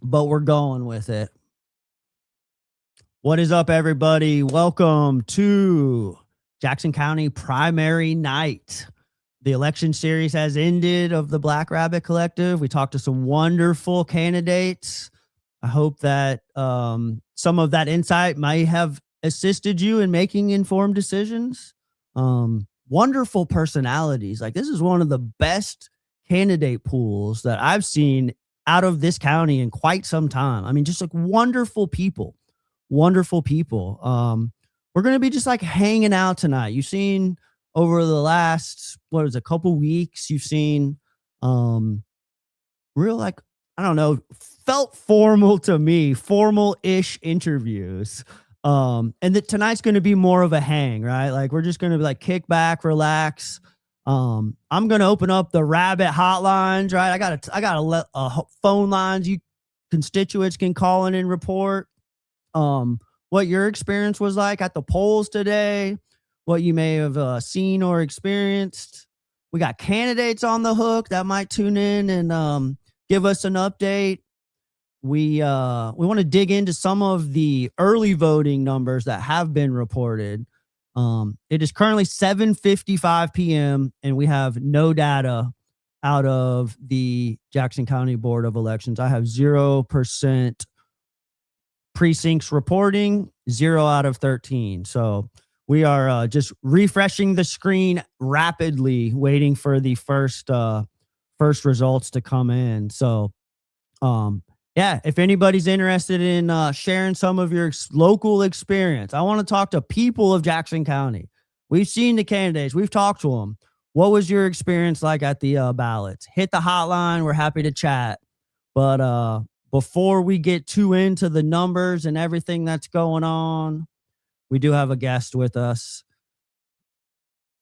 but we're going with it. What is up, everybody? Welcome to Jackson County primary night. The election series has ended of the Black Rabbit Collective. We talked to some wonderful candidates. I hope that some of that insight might have assisted you in making informed decisions. Wonderful personalities. Like, this is one of the best candidate pools that I've seen out of this county in quite some time. I mean, just like wonderful people. We're going to be just like hanging out tonight. You've seen over the last, a couple weeks, you've seen real, like, I don't know, felt formal to me, formal-ish interviews. And that tonight's going to be more of a hang, right? Like, we're just going to be like kick back, relax. I'm going to open up the Rabbit hotlines, right? I got a phone lines. You constituents can call in and report what your experience was like at the polls today, what you may have seen or experienced. We got candidates on the hook that might tune in and give us an update. We want to dig into some of the early voting numbers that have been reported. It is currently 7:55 p.m. and we have no data out of the Jackson County Board of Elections. I have 0% precincts reporting, 0 out of 13. So we are just refreshing the screen rapidly, waiting for the first results to come in. So yeah, if anybody's interested in sharing some of your local experience, I want to talk to people of Jackson County. We've seen the candidates. We've talked to them. What was your experience like at the ballots? Hit the hotline. We're happy to chat. But before we get too into the numbers and everything that's going on, we do have a guest with us.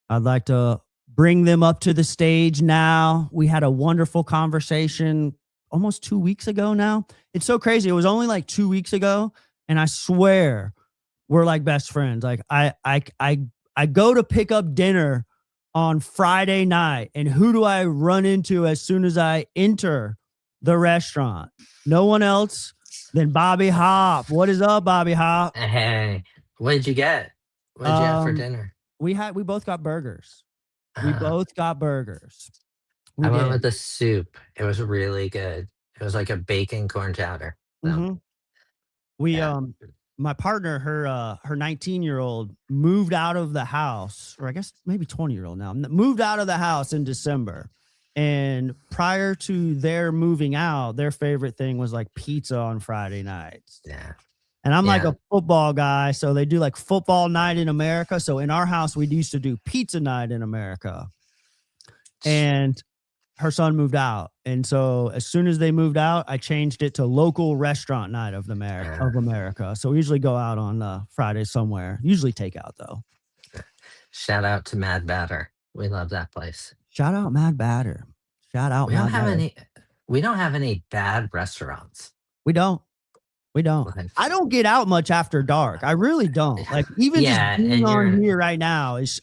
I'd like to bring them up to the stage now. We had a wonderful conversation almost 2 weeks ago now. It's so crazy. It was only like 2 weeks ago, and I swear we're like best friends. Like, I go to pick up dinner on Friday night, and who do I run into as soon as I enter the restaurant? No one else than Bobby Hop. What is up, Bobby Hop? Hey, what did you get? What did you have for dinner? We both got burgers. We both got burgers. I went with the soup. It was really good. It was like a bacon corn chowder. So, my partner, her 19-year-old moved out of the house, or I guess maybe 20-year-old now, moved out of the house in December. And prior to their moving out, their favorite thing was like pizza on Friday nights. Yeah. And I'm like a football guy, so they do like football night in America. So in our house, we used to do pizza night in America. And her son moved out. And so as soon as they moved out, I changed it to local restaurant night of America. So we usually go out on Friday somewhere, usually takeout though. Shout out to Mad Batter. We love that place. Shout out Mad Batter. Shout out. We don't have any bad restaurants. We don't. I don't get out much after dark. I really don't. Like, even just being on here right now is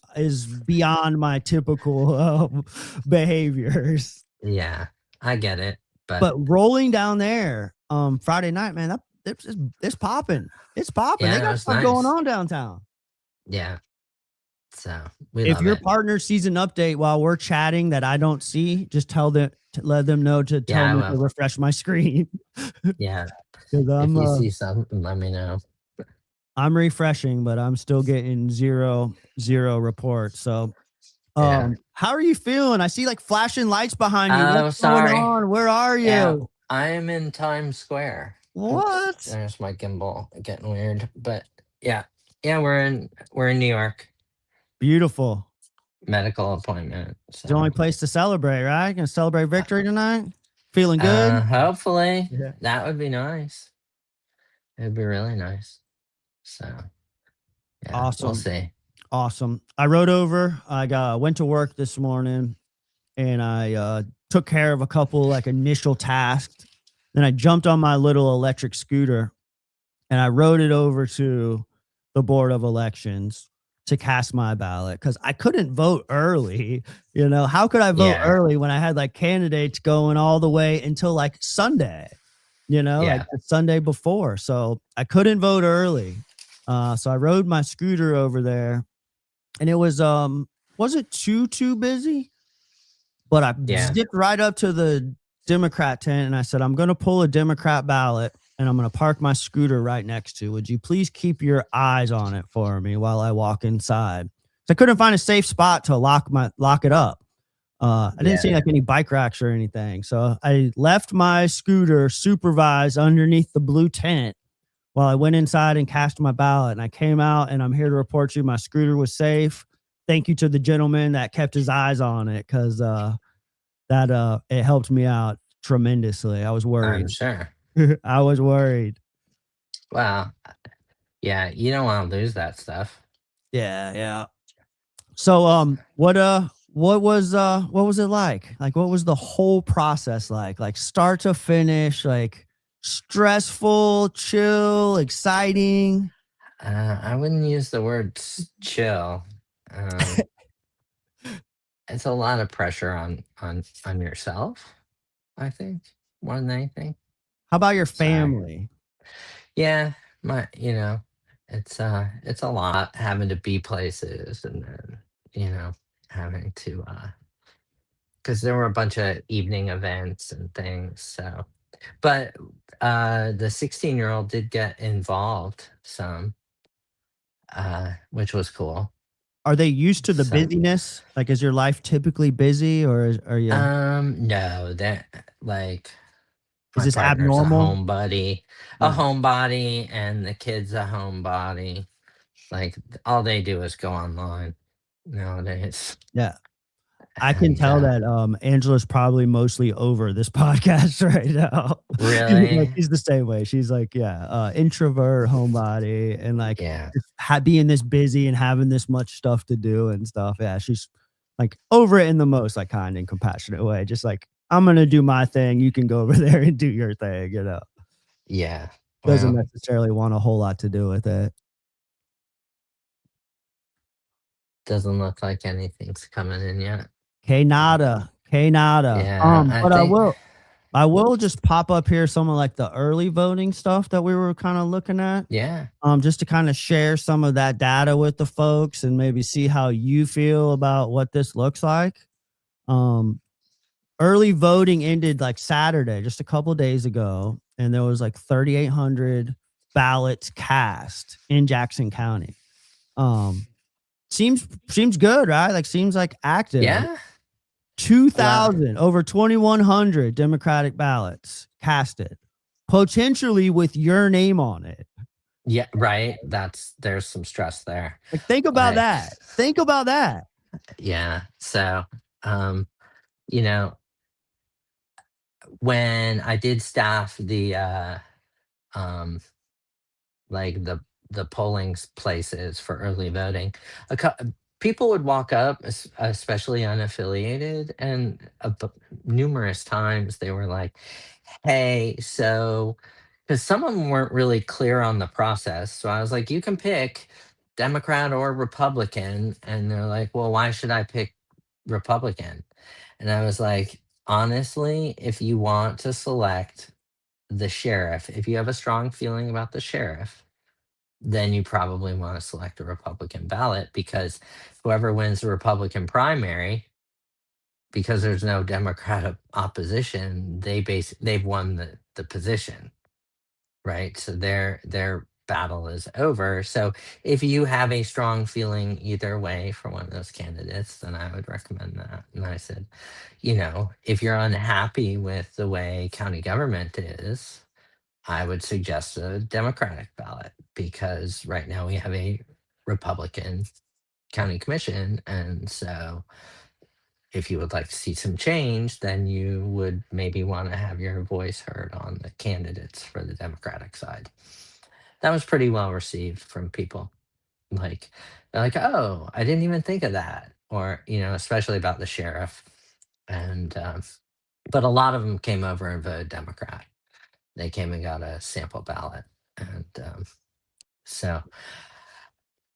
beyond my typical behaviors. Yeah, I get it. But rolling down there Friday night, man, it's popping. It's popping. They got stuff going on downtown. Yeah. So if your partner sees an update while we're chatting that I don't see, just let them know to tell me to refresh my screen. Yeah. If you see something, let me know. I'm refreshing, but I'm still getting zero reports. So how are you feeling? I see like flashing lights behind you. What's going on? Where are you? Yeah, I am in Times Square. What? There's my gimbal getting weird. But yeah, we're in New York. Beautiful. Medical appointment. So. It's the only place to celebrate, right? Gonna celebrate victory tonight? Feeling good? Hopefully. Yeah. That would be nice. It'd be really nice. So awesome. We'll see. Awesome. I rode over. I went to work this morning and I took care of a couple like initial tasks. Then I jumped on my little electric scooter and I rode it over to the Board of Elections to cast my ballot because I couldn't vote early. You know, how could I vote early when I had like candidates going all the way until like Sunday? like Yeah. the Sunday before. So I couldn't vote early. So I rode my scooter over there, and it wasn't too busy, but I Yeah. zipped right up to the Democrat tent and I said, I'm going to pull a Democrat ballot and I'm going to park my scooter right next to. Would you please keep your eyes on it for me while I walk inside? So I couldn't find a safe spot to lock it up. I didn't see Yeah. like any bike racks or anything. So I left my scooter supervised underneath the blue tent while I went inside and cast my ballot. And I came out and I'm here to report to you my scooter was safe. Thank you to the gentleman that kept his eyes on it, because that it helped me out tremendously. I was I'm worried. sure. I was worried. Well, yeah, you don't want to lose that stuff. Yeah, yeah. So what was it like? Like what was the whole process like? Like start to finish, like stressful, chill, exciting? I wouldn't use the word chill. Um, it's a lot of pressure on yourself, I think, more than anything. How about your So family? yeah, it's a lot having to be places and then, having to because there were a bunch of evening events and things. So but the 16-year-old did get involved some, which was cool. Are they used to the So busyness? Like, is your life typically busy, or no, that like is my this partner's abnormal? a Mm, homebody, and the kid's a homebody. Like all they do is go online nowadays. yeah. I can And tell that Angela's probably mostly over this podcast right now. Like, really, she's the same way. She's like, yeah, introvert, homebody, and like yeah, just being this busy and having this much stuff to do and stuff. Yeah, she's like over it in the most like kind and compassionate way. Just like, I'm gonna do my thing. You can go over there and do your thing. yeah. Doesn't Well, necessarily want a whole lot to do with it. doesn't look like anything's coming in yet. K So, nada, K nada. yeah, I But I think, will. I will just pop up here some of like the early voting stuff that we were kind of looking at, yeah, just to kind of share some of that data with the folks and maybe see how you feel about what this looks like. Um, Early voting ended like Saturday, just a couple days ago, and there was like 3,800 ballots cast in Jackson County. Um, seems good, right? Like seems like active. yeah. Well, 2,000, over 2,100 Democratic ballots casted, potentially with your name on it. yeah, right. There's some stress there. Like, think about Like, that. Think about that. yeah. So, um, you know, when I did staff um, like the polling places for early voting, a cou people would walk up, especially unaffiliated, and numerous times they were like, "Hey, so," because some of them weren't really clear on the process. So I was like, "You can pick Democrat or Republican," and they're like, "Well, why should I pick Republican?" And I was like, "Honestly, if you want to select the sheriff, if you have a strong feeling about the sheriff, then you probably want to select a Republican ballot, because whoever wins the Republican primary, because there's no Democratic opposition, they've won the position, right? So their battle is over. So if you have a strong feeling either way for one of those candidates, then I would recommend that." And I said, if you're unhappy with the way county government is, I would suggest a Democratic ballot, because right now we have a Republican county commission. And so if you would like to see some change, then you would maybe want to have your voice heard on the candidates for the Democratic side. That was pretty well received from people. Like, they're like, "Oh, I didn't even think of that." Or, especially about the sheriff. And, but a lot of them came over and voted Democrat. They came and got a sample ballot. And so,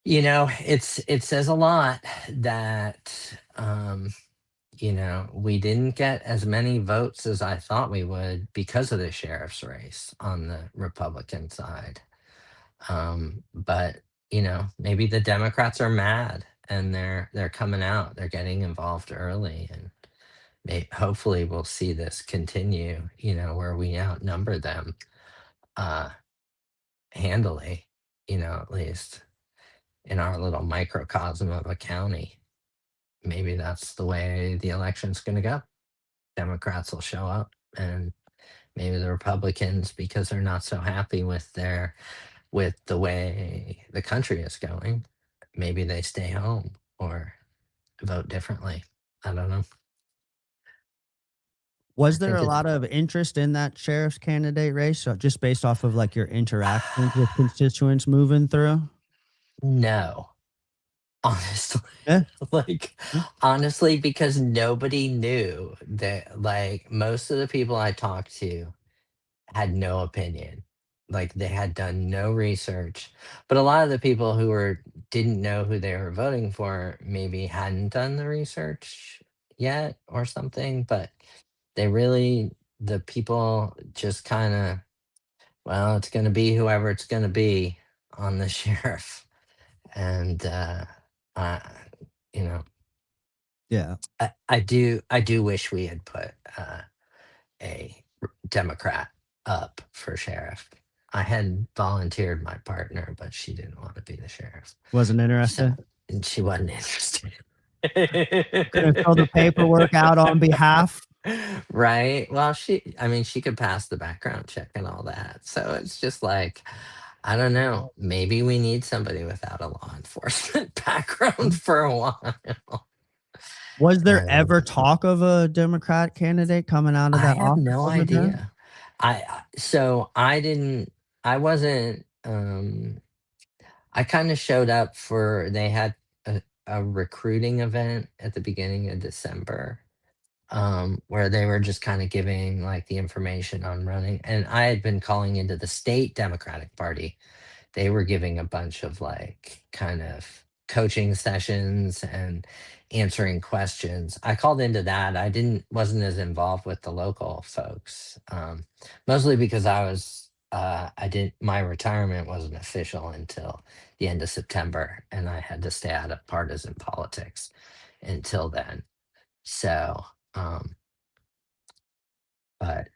it says a lot that we didn't get as many votes as I thought we would because of the sheriff's race on the Republican side. But maybe the Democrats are mad and they're coming out. They're getting involved early, and hopefully we'll see this continue. Where we outnumber them uh, handily. At least in our little microcosm of a county. Maybe that's the way the election's going to go. Democrats will show up, and maybe the Republicans, because they're not so happy with the way the country is going, maybe they stay home or vote differently. I don't know. I Was there think a it's lot of interest in that sheriff's candidate race? So just based off of like your interactions with constituents moving through? no, honestly. Yeah. Like, honestly, because nobody knew that, like, most of the people I talked to had no opinion. Like, they had done no research. But a lot of the people who didn't know who they were voting for maybe hadn't done the research yet or something. But the people just kind of, well, it's going to be whoever it's going to be on the sheriff. And, uh, you know, Yeah. I do wish we had put a Democrat up for sheriff. I had volunteered my partner, but she didn't want to be the sheriff. Wasn't So interested. and she wasn't interested. Couldn't fill the paperwork out on behalf. Right. Well, she could pass the background check and all that. So it's just like, I don't know. Maybe we need somebody without a law enforcement background for a while. Was there I don't ever know. talk of a Democrat candidate coming out of I that have office no over there? idea. So I didn't. I wasn't. I kind of showed up for. They had a recruiting event at the beginning of December, where they were just kind of giving like the information on running, and I had been calling into the state Democratic Party. They were giving a bunch of like kind of coaching sessions and answering questions. I called into that. Wasn't as involved with the local folks, mostly because I didn't my retirement wasn't official until the end of September, and I had to stay out of partisan politics until then. So, but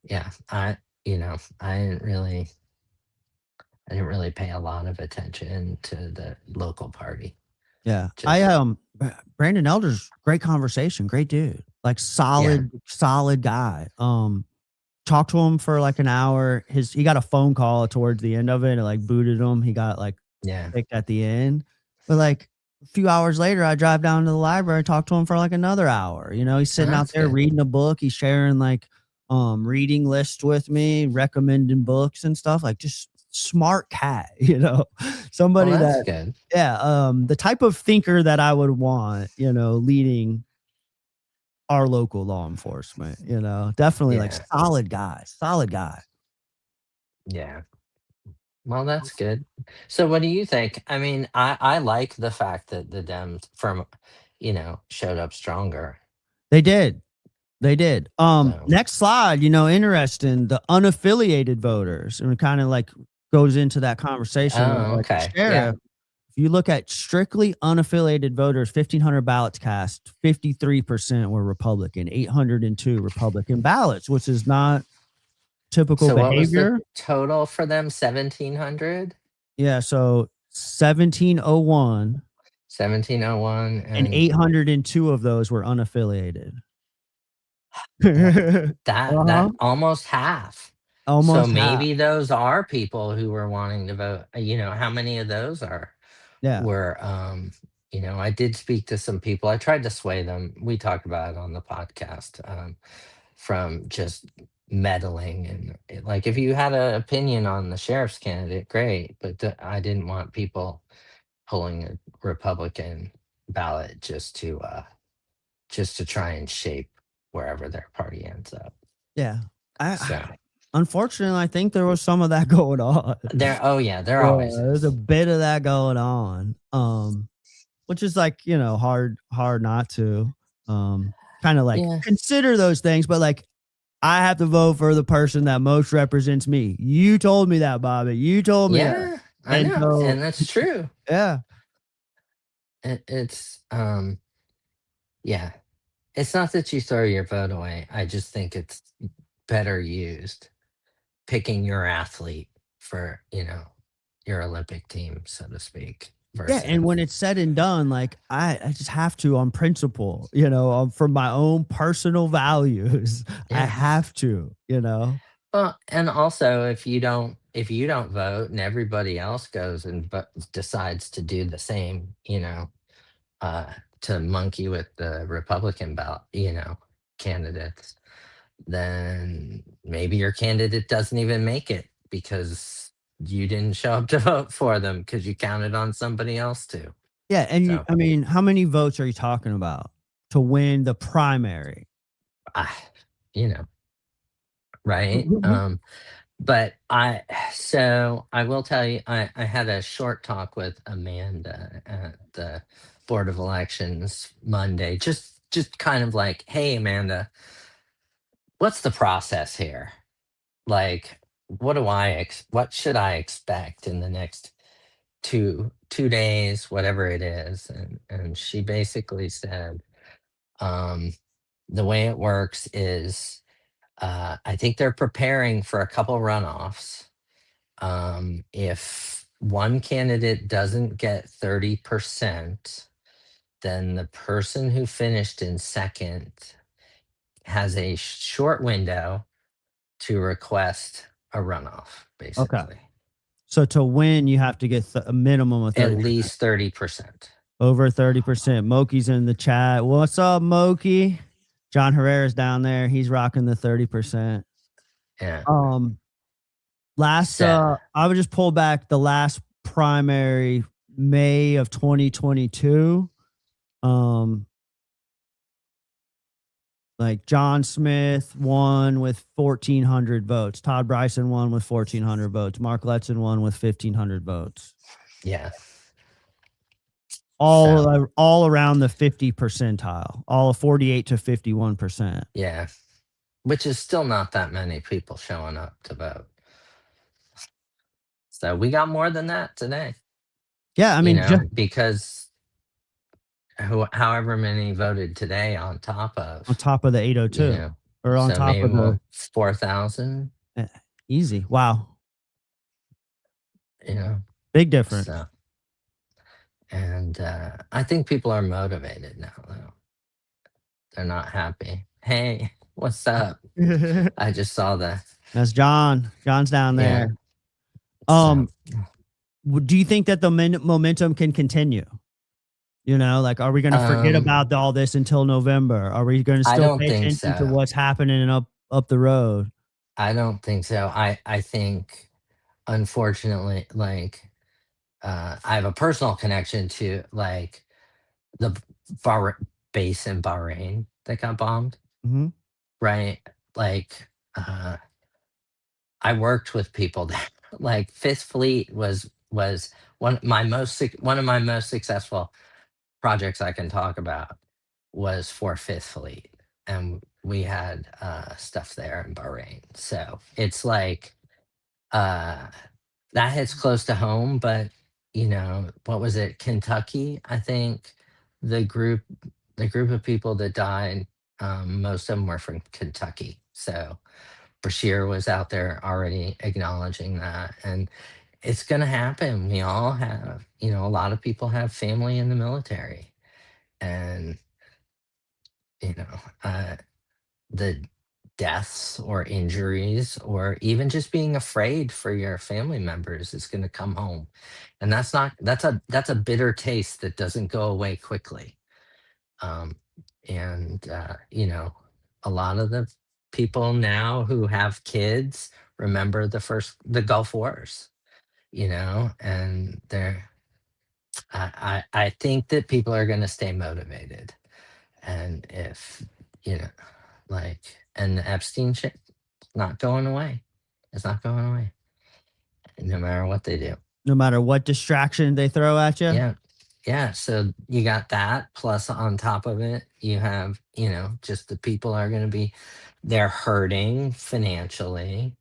yeah, I didn't really pay a lot of attention to the local party. Yeah. Just Brandon Elder's great conversation, great dude. Like yeah, solid guy. Talked to him for like an hour. He got a phone call towards the end of it and like booted him. He got like yeah. picked at the end. But like a few hours later, I drive down to the library, talk to him for like another hour. He's Oh, sitting out that's there good. reading a book. He's sharing like reading lists with me, recommending books and stuff. Like just smart cat, Well, somebody that's that good. yeah, the type of thinker that I would want, leading our local law enforcement, definitely like Yeah, solid guy. yeah. Well, that's good. So what do you think? I mean, I like the fact that the Dems showed up stronger. They did. They did. So, Next slide, interesting. The unaffiliated voters, and it kind of like goes into that conversation of oh, like the okay. Yeah. sheriff. If you look at strictly unaffiliated voters, 1,500 ballots cast, 53% were Republican, 802 Republican ballots, which is not typical So what was the behavior. total for them? 1,700? Yeah, so 1701 1701 and and 802 of those were unaffiliated. that Uh-huh. almost half. So Almost half. maybe those are people who were wanting to vote. How many of those Yeah. were I did speak to some people. I tried to sway them. We talked about it on the podcast, from just meddling and like if you had an opinion on the sheriff's candidate, great, but I didn't want people pulling a Republican ballot just to try and shape wherever their party ends up. Yeah. So Unfortunately, I think there was some of that going on. oh yeah, there Yeah, always there's a is. bit of that going on. Which is like, hard not to. Kind of like Yeah. consider those things, but like I have to vote for the person that most represents me. You told me that, Bobby. You told me that. Yeah, I And know, so, and that's true. yeah. It's yeah. It's not that you throw your vote away. I just think it's better used picking your athlete for, your Olympic team, so to speak, Yeah, and versus when it's said and done, like I just have to on principle, from my own personal values. I yeah. have to, you know. Well, and also if you don't vote and everybody else goes and decides to do the same, uh, to monkey with the Republican ballot, candidates, then maybe your candidate doesn't even make it because you didn't show up to vote for them because you counted on somebody else to. Yeah, and So, I mean, how many votes are you talking about to win the primary? I, you know, right? Mhm. But I will tell you, I had a short talk with Amanda at the Board of Elections Monday, just kind of like, hey, Amanda, what's the process here? Like, what should I expect in the next two days, whatever it is? And she basically said, um, the way it works is, I think they're preparing for a couple runoffs. If one candidate doesn't get 30%, then the person who finished in second has a short window to request a runoff, Okay. basically. So to win, you have to get a minimum of At 30%. least 30%. Over 30%. Moki's in the chat. What's up, Moki? John Herrera's down there. He's rocking the 30%. Yeah. Um, last So, I would just pull back the last primary, May of 2022. Um, like John Smith won with 1,400 votes. Todd Bryson won with 1,400 votes. Mark Letson won with 1,500 votes. yeah. All So, all around the 50 percentile, all of 48 to 51%. yeah. Which is still not that many people showing up to vote. So we got more than that today, Yeah, I mean, just because however many voted today on top on of, top of the you 802 know, or on so top maybe of the 4,000, eh, easy. Wow. you know, Big difference. so, and I think people are motivated now, though. They're not happy. Hey, what's up? I just saw the, That's John. John's down yeah, there. so Um, do you think that the momentum can continue? Like, are we going to forget um, about all this until November? Are we going to I still don't pay think attention to so. what's happening up the road? I don't think so. I think, unfortunately, like, I have a personal connection to, like, the Bahra base in Bahrain that got bombed, Hmm. right? Like, I worked with people there. Like, Fifth Fleet was one of my most successful projects I can talk about was for Fifth Fleet, and we had, stuff there in Bahrain. So, it's like, uh that hits close to home, but, what was it? Kentucky, I think the group the group of people that died, most of them were from Kentucky. So Bashir was out there already acknowledging that, and it's gonna happen. We all have, a lot of people have family in the military, and, you know, the deaths or injuries or even just being afraid for your family members is going to come home, and that's a bitter taste that doesn't go away quickly. um and a lot of the people now who have kids remember the Gulf Wars, and I think that people are going to stay motivated, and if you know like, and the Epstein shit, not going away. It's not going away, no matter what they do. No matter what distraction they throw at you. Yeah, Yeah, so you got that, plus on top of it, you have, just the people are gonna be they're hurting financially,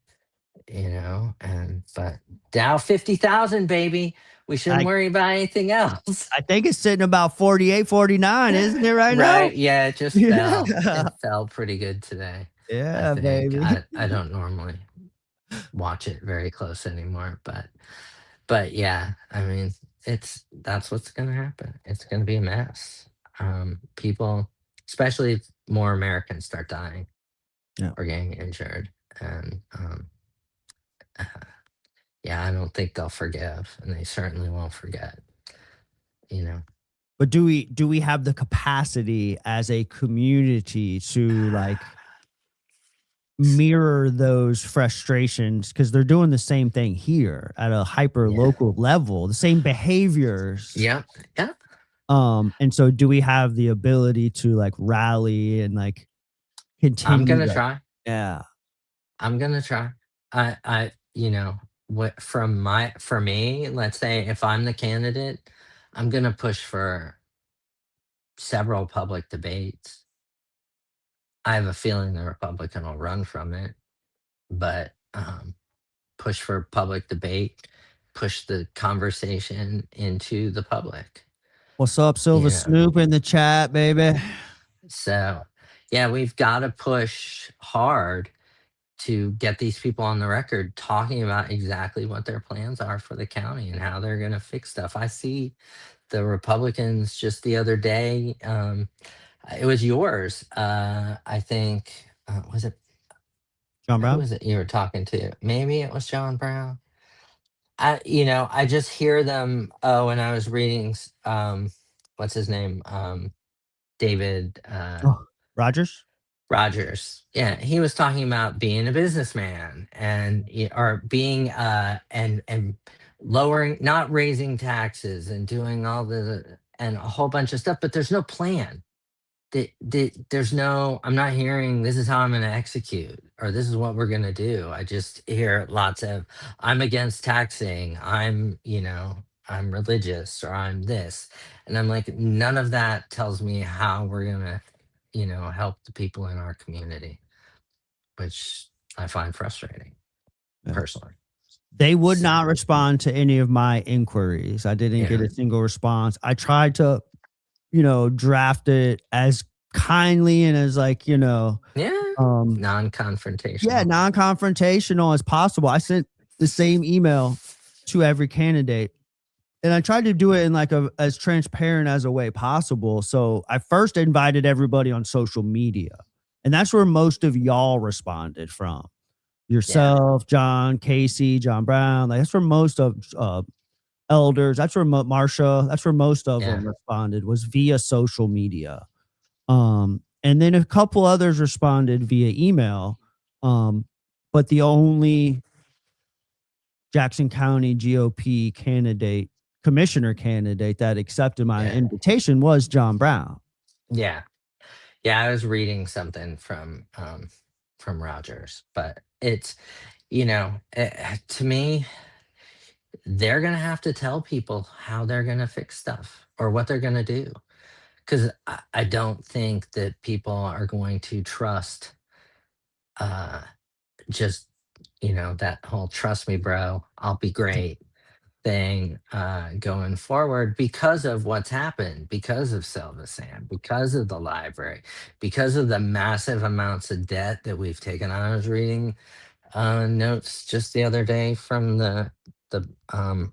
and but Dow 50,000, baby. We shouldn't I worry about anything else. I think it's sitting about 48, 49, isn't it right now? Right, yeah, it just fell. Yeah. It fell pretty good today, I Yeah, think. baby. I don't normally watch it very close anymore, but yeah, I mean, that's what's gonna happen. It's gonna be a mess. People, especially if more Americans start dying Yeah. or getting injured, and yeah, I don't think they'll forgive, and they certainly won't forget. You know, But do we have the capacity as a community to like mirror those frustrations because they're doing the same thing here at a hyper yeah, local level, the same behaviors. yeah, yeah. And so do we have the ability to like rally and like I'm continue gonna like try. yeah. I'm gonna try. What for me, let's say if I'm the candidate, I'm gonna push for several public debates. I have a feeling the Republican will run from it, but push for public debate, push the conversation into the public. What's up, You Silver know, Snoop in the chat, baby? so yeah, we've got to push hard to get these people on the record talking about exactly what their plans are for the county and how they're going to fix stuff. I see the Republicans just the other day. It was yours, I think. Was it John who Brown? was it you were talking to? Maybe it was John Brown. I just hear them. Oh, and I was reading. What's his name? David. Oh, Rogers? Rogers. Yeah, he was talking about being a businessman and or being and lowering, not raising taxes and doing all the and a whole bunch of stuff, but there's no plan. There's no, I'm not hearing this is how I'm going to execute or this is what we're going to do. I just hear lots of I'm against taxing. I'm religious or I'm this. And I'm like, none of that tells me how we're going to, help the people in our community, which I find frustrating Yeah. personally. They would So, not respond to any of my inquiries. I didn't get yeah. a single response. I tried to, draft it as kindly and as like, Yeah. um, yeah, Non-confrontational. non-confrontational as possible. I sent the same email to every candidate and I tried to do it in like a as transparent as a way possible. So I first invited everybody on social media, and that's where most of y'all responded from. Yeah. Yourself, John, Casey, John Brown. Like that's where most of elders. That's where Marsha. That's where most of Yeah. them responded was via social media. And then a couple others responded via email. Um, but the only Jackson County GOP candidate, commissioner candidate that accepted my Yeah. invitation was John Brown. Yeah. Yeah, I was reading something from Rogers, but it's to me, they're gonna have to tell people how they're gonna fix stuff or what they're gonna do. Because I don't think that people are going to trust uh just that whole trust me, bro, I'll be great thing going forward because of what's happened, because of Silvasan, because of the library, because of the massive amounts of debt that we've taken on. I was reading notes just the other day from the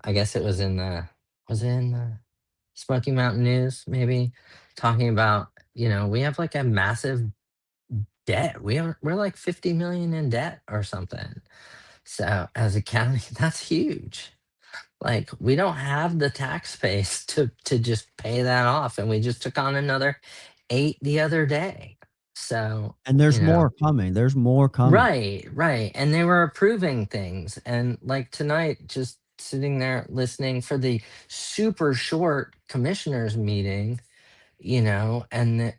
I guess it was it in the Smoky Mountain News, maybe talking about, we have like a massive debt. We're like 50 million in debt or something. So as a county, that's huge. Like we don't have the tax base to just pay that off, and we just took on another 8 the other day. So, And there's more coming. There's more coming. right, right, and they were approving things, and like tonight, just sitting there listening for the super short commissioners meeting, and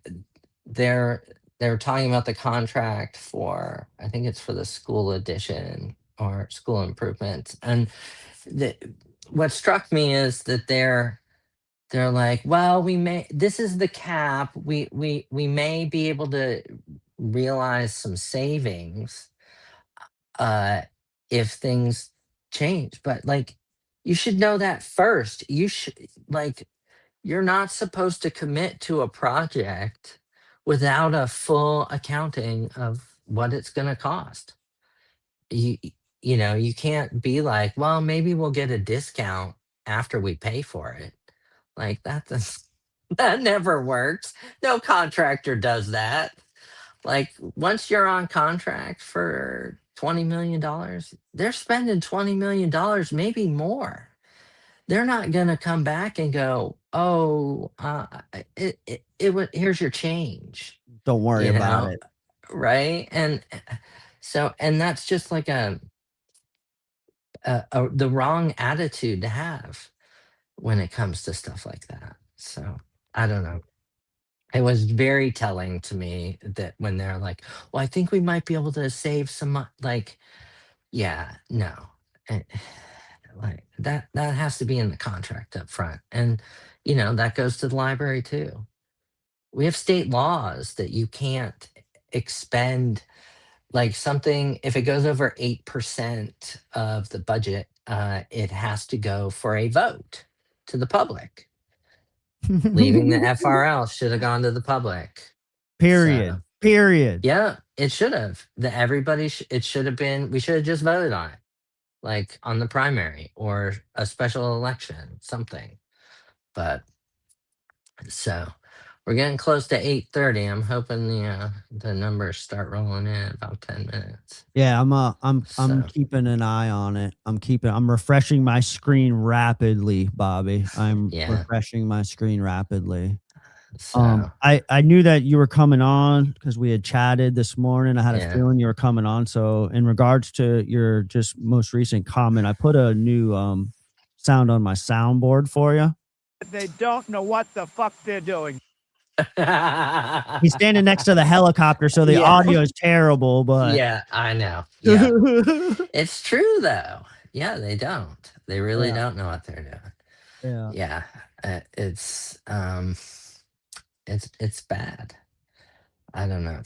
they're they're talking about the contract for, I think it's for the school addition or school improvements, and the what struck me is that they're like, well, this is the cap. We may be able to realize some savings uh if things change. But like, you should know that first. You should, like, you're not supposed to commit to a project without a full accounting of what it's going to cost. You you know, you can't be like, well, maybe we'll get a discount after we pay for it. Like, that does that never works. No contractor does that. Like, once you're on contract for $20 million, they're spending $20 million, maybe more. They're not gonna come back and go, "Oh, here's your change," Don't worry you about know, it. right? And so, and that's just like the wrong attitude to have when it comes to stuff like that. So, I don't know. It was very telling to me that when they're like, "Well, I think we might be able to save some like, yeah, no. Eh, like, that has to be in the contract up front. And that goes to the library too. We have state laws that you can't expend like something if it goes over 8% of the budget, it has to go for a vote to the public. Leaving the FRL should have gone to the public. So, Period. Period. yeah, it should have. It should have been, we should have just voted on it, like on the primary or a special election, something. But so we're getting close to 8:30. I'm hoping the numbers start rolling in about 10 minutes. Yeah, I'm So, keeping an eye on it. I'm refreshing my screen rapidly, Bobby. I'm yeah. refreshing my screen rapidly. So, I knew that you were coming on because we had chatted this morning. I had a yeah. feeling you were coming on. So in regards to your just most recent comment, I put a new sound on my soundboard for you. They don't know what the fuck they're doing. He's standing next to the helicopter, so the Yeah. audio is terrible, but Yeah, I know. Yeah. It's true though. Yeah, they don't. They really Yeah. don't know what they're doing. Yeah. Yeah. It's bad. I don't know.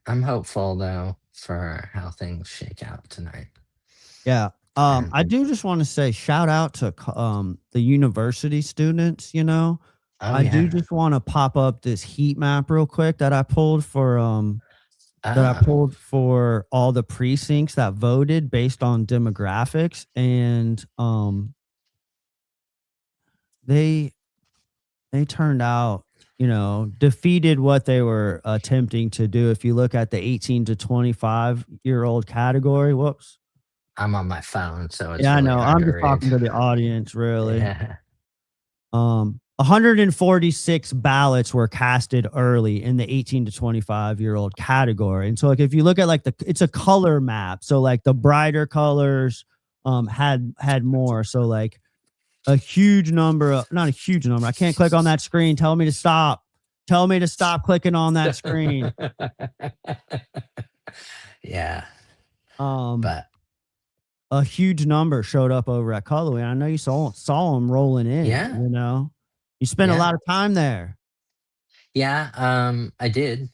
I'm hopeful though for how things shake out tonight. Yeah. I do just want to say shout out to the university students, Oh I do yeah. just want to pop up this heat map real quick that I pulled for all the precincts that voted based on demographics, and they turned out, defeated what they were attempting to do. If you look at the 18 to 25-year-old category, whoops. I'm on my phone, so it's Yeah, I really know. hard I'm to just read. talking to the audience, really. Yeah. 146 ballots were casted early in the 18 to 25-year-old category. And so like if you look at it's a color map. So like the brighter colors had more. So like a huge number, not a huge number. I can't click on that screen. Tell me to stop. Tell me to stop clicking on that screen. Yeah. But a huge number showed up over at Colorway. I know you saw them rolling in. Yeah. You spent a lot of time there. Yeah, I did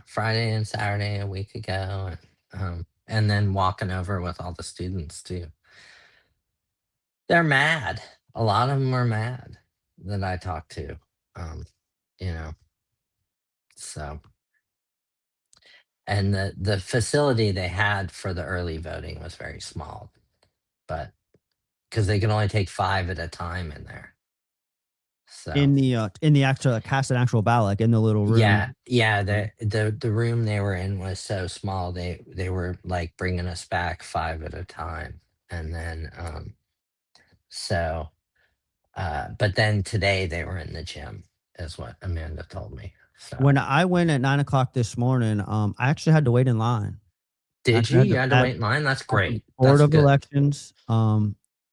Friday and Saturday a week ago, and then walking over with all the students too. They're mad. A lot of them are mad that I talked to. So, and the facility they had for the early voting was very small, but because they can only take 5 at a time in there. So in the actual cast an actual ballot, like in the little room. Yeah. The room they were in was so small. They were like bringing us back 5 at a time, and then but then today they were in the gym, is what Amanda told me. So When I went at 9:00 this morning, I actually had to wait in line. did you? You had to wait in line. That's great. Board That's of good. Elections.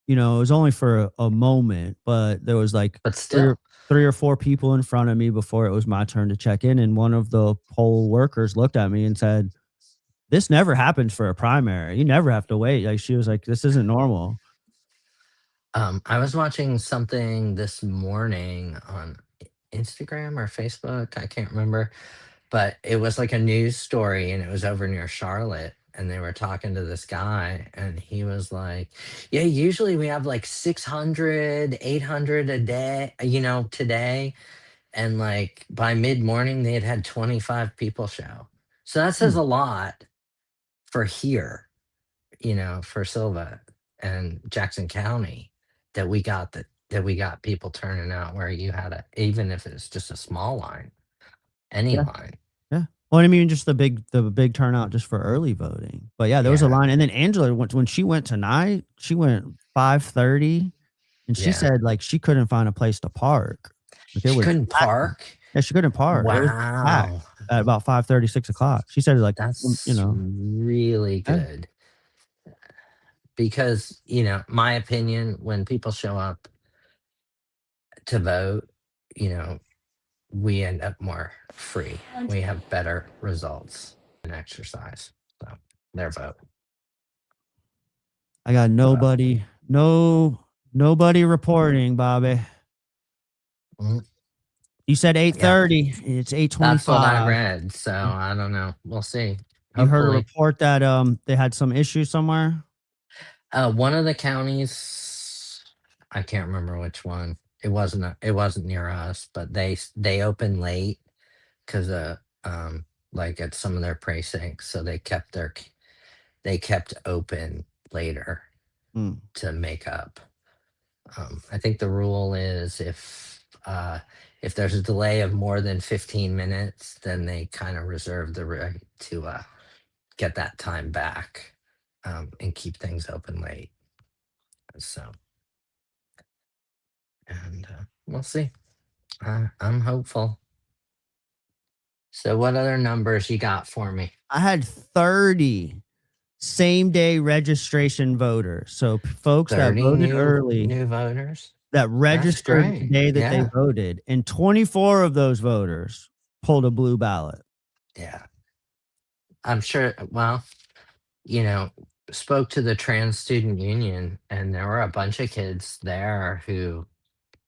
It was only for a moment, but there was like But still, 3 or 4 people in front of me before it was my turn to check in, and one of the poll workers looked at me and said, "This never happens for a primary. You never have to wait." Like she was like, "This isn't normal." I was watching something this morning on Instagram or Facebook. I can't remember, but it was like a news story and it was over near Charlotte. And they were talking to this guy, and he was like, yeah, usually we have like 600, 800 a day, today. And like by mid morning, they had 25 people show. So that says Hmm. a lot for here, for Silva and Jackson County, that we got people turning out where you had even if it's just a small line, any Yeah. line. Yeah. Well, I mean, just the big turnout just for early voting. But yeah, there was a Yeah. line. And then Angela went when she went tonight, she went 5:30 and she Yeah. said like she couldn't find a place to park. Like it She was couldn't packed. park. Yeah, she couldn't park. It was packed Wow. at about 5:30, 6 o'clock. She said like, That's really yeah. good. Because, my opinion, when people show up to vote, you know, we end up more free. We have better results in exercise. So their vote. I got nobody reporting, Bobby. Mm, You said 8:30. It's That's what I 8:25. read. So I don't know. We'll see. You heard a Hopefully. report that they had some issue somewhere? One of the counties, I can't remember which one. It wasn't near us, but they opened late because like at some of their precincts, so they kept open later Hmm. to make up. I think the rule is if there's a delay of more than 15 minutes, then they kind of reserve the right to get that time back, and keep things open late. So, and we'll see. I'm hopeful. So, what other numbers you got for me? I had 30 same day registration voters. So folks that 30 voted early new voters that registered the great. day that they Yeah. voted, and 24 of those voters pulled a blue ballot. Yeah. I'm sure. Well, spoke to the trans student union, and there were a bunch of kids there who,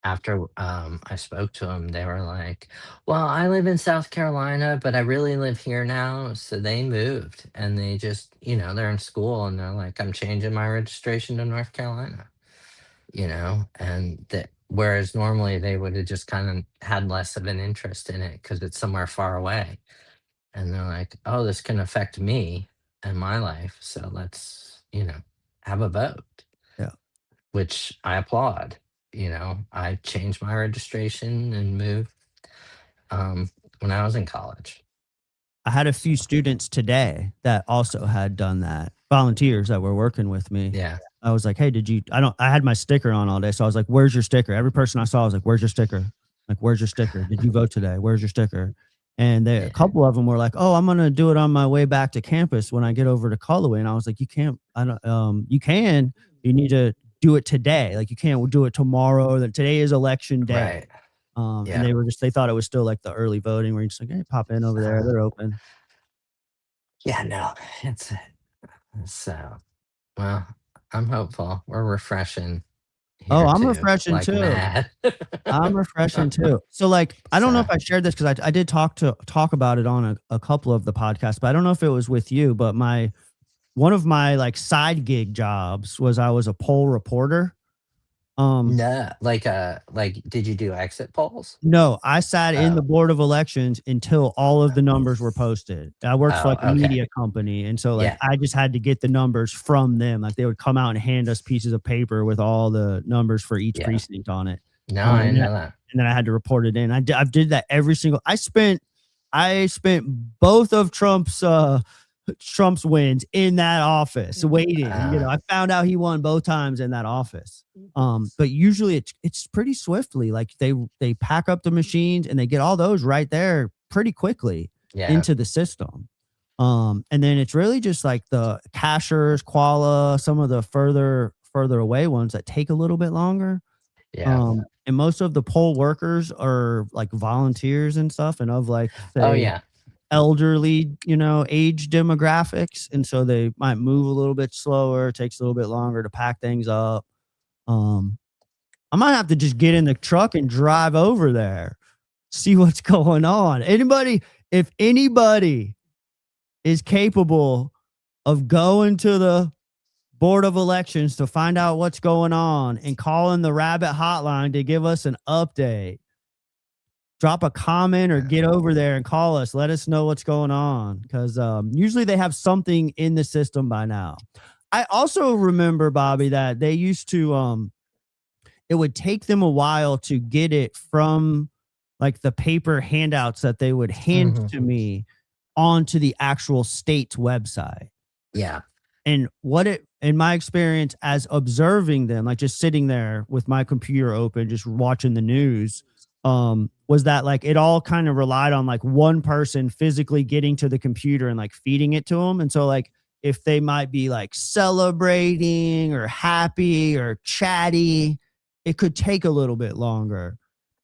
after I spoke to them, they were like, well, I live in South Carolina, but I really live here now. So they moved, and they just, they're in school, and they're like, I'm changing my registration to North Carolina, and that, whereas normally they would have just kind of had less of an interest in it because it's somewhere far away. And they're like, oh, this can affect me and my life. So let's, have a vote. Yeah. Which I applaud. I changed my registration and moved when I was in college. I had a few students today that also had done that, volunteers that were working with me. Yeah. I was like, hey, I had my sticker on all day. So I was like, where's your sticker? Every person I saw was like, where's your sticker? Like, where's your sticker? Did you vote today? Where's your sticker? And a couple of them were like, oh, I'm going to do it on my way back to campus when I get over to Cullowhee. And I was like, you can't, you need to do it today. Like you can't do it tomorrow. That today is election day. Right. And they thought it was still like the early voting where you're just like, hey, pop in over there. They're open. Yeah, no, it's well, I'm hopeful. We're refreshing. Oh, I'm refreshing too. Mad. I'm refreshing too. So like, I don't know if I shared this because I did talk about it on a couple of the podcasts, but I don't know if it was with you, but one of my like side gig jobs was I was a poll reporter. No, like did you do exit polls? No, I sat in the board of elections until all of the numbers were posted. I worked for like a media company, and so like I just had to get the numbers from them. Like they would come out and hand us pieces of paper with all the numbers for each precinct on it. No, I didn't know that. And then I had to report it in. I did that every single. I spent both of Trump's wins in that office waiting. I found out he won both times in that office. But usually it's pretty swiftly. Like they pack up the machines and they get all those right there pretty quickly into the system. And then it's really just like the cashers, Quala, some of the further away ones that take a little bit longer. Yeah. And most of the poll workers are like volunteers and stuff, and of like elderly, age demographics, and so they might move a little bit slower, takes a little bit longer to pack things up. I might have to just get in the truck and drive over there, see what's going on. If anybody is capable of going to the Board of Elections to find out what's going on and calling the Rabbit Hotline to give us an update, drop a comment or get over there and call us. Let us know what's going on, because usually they have something in the system by now. I also remember, Bobby, that they used to it would take them a while to get it from like the paper handouts that they would hand to me onto the actual state's website. Yeah. And in my experience as observing them, like just sitting there with my computer open, just watching the news, was that like it all kind of relied on like one person physically getting to the computer and like feeding it to them. And so like if they might be like celebrating or happy or chatty, it could take a little bit longer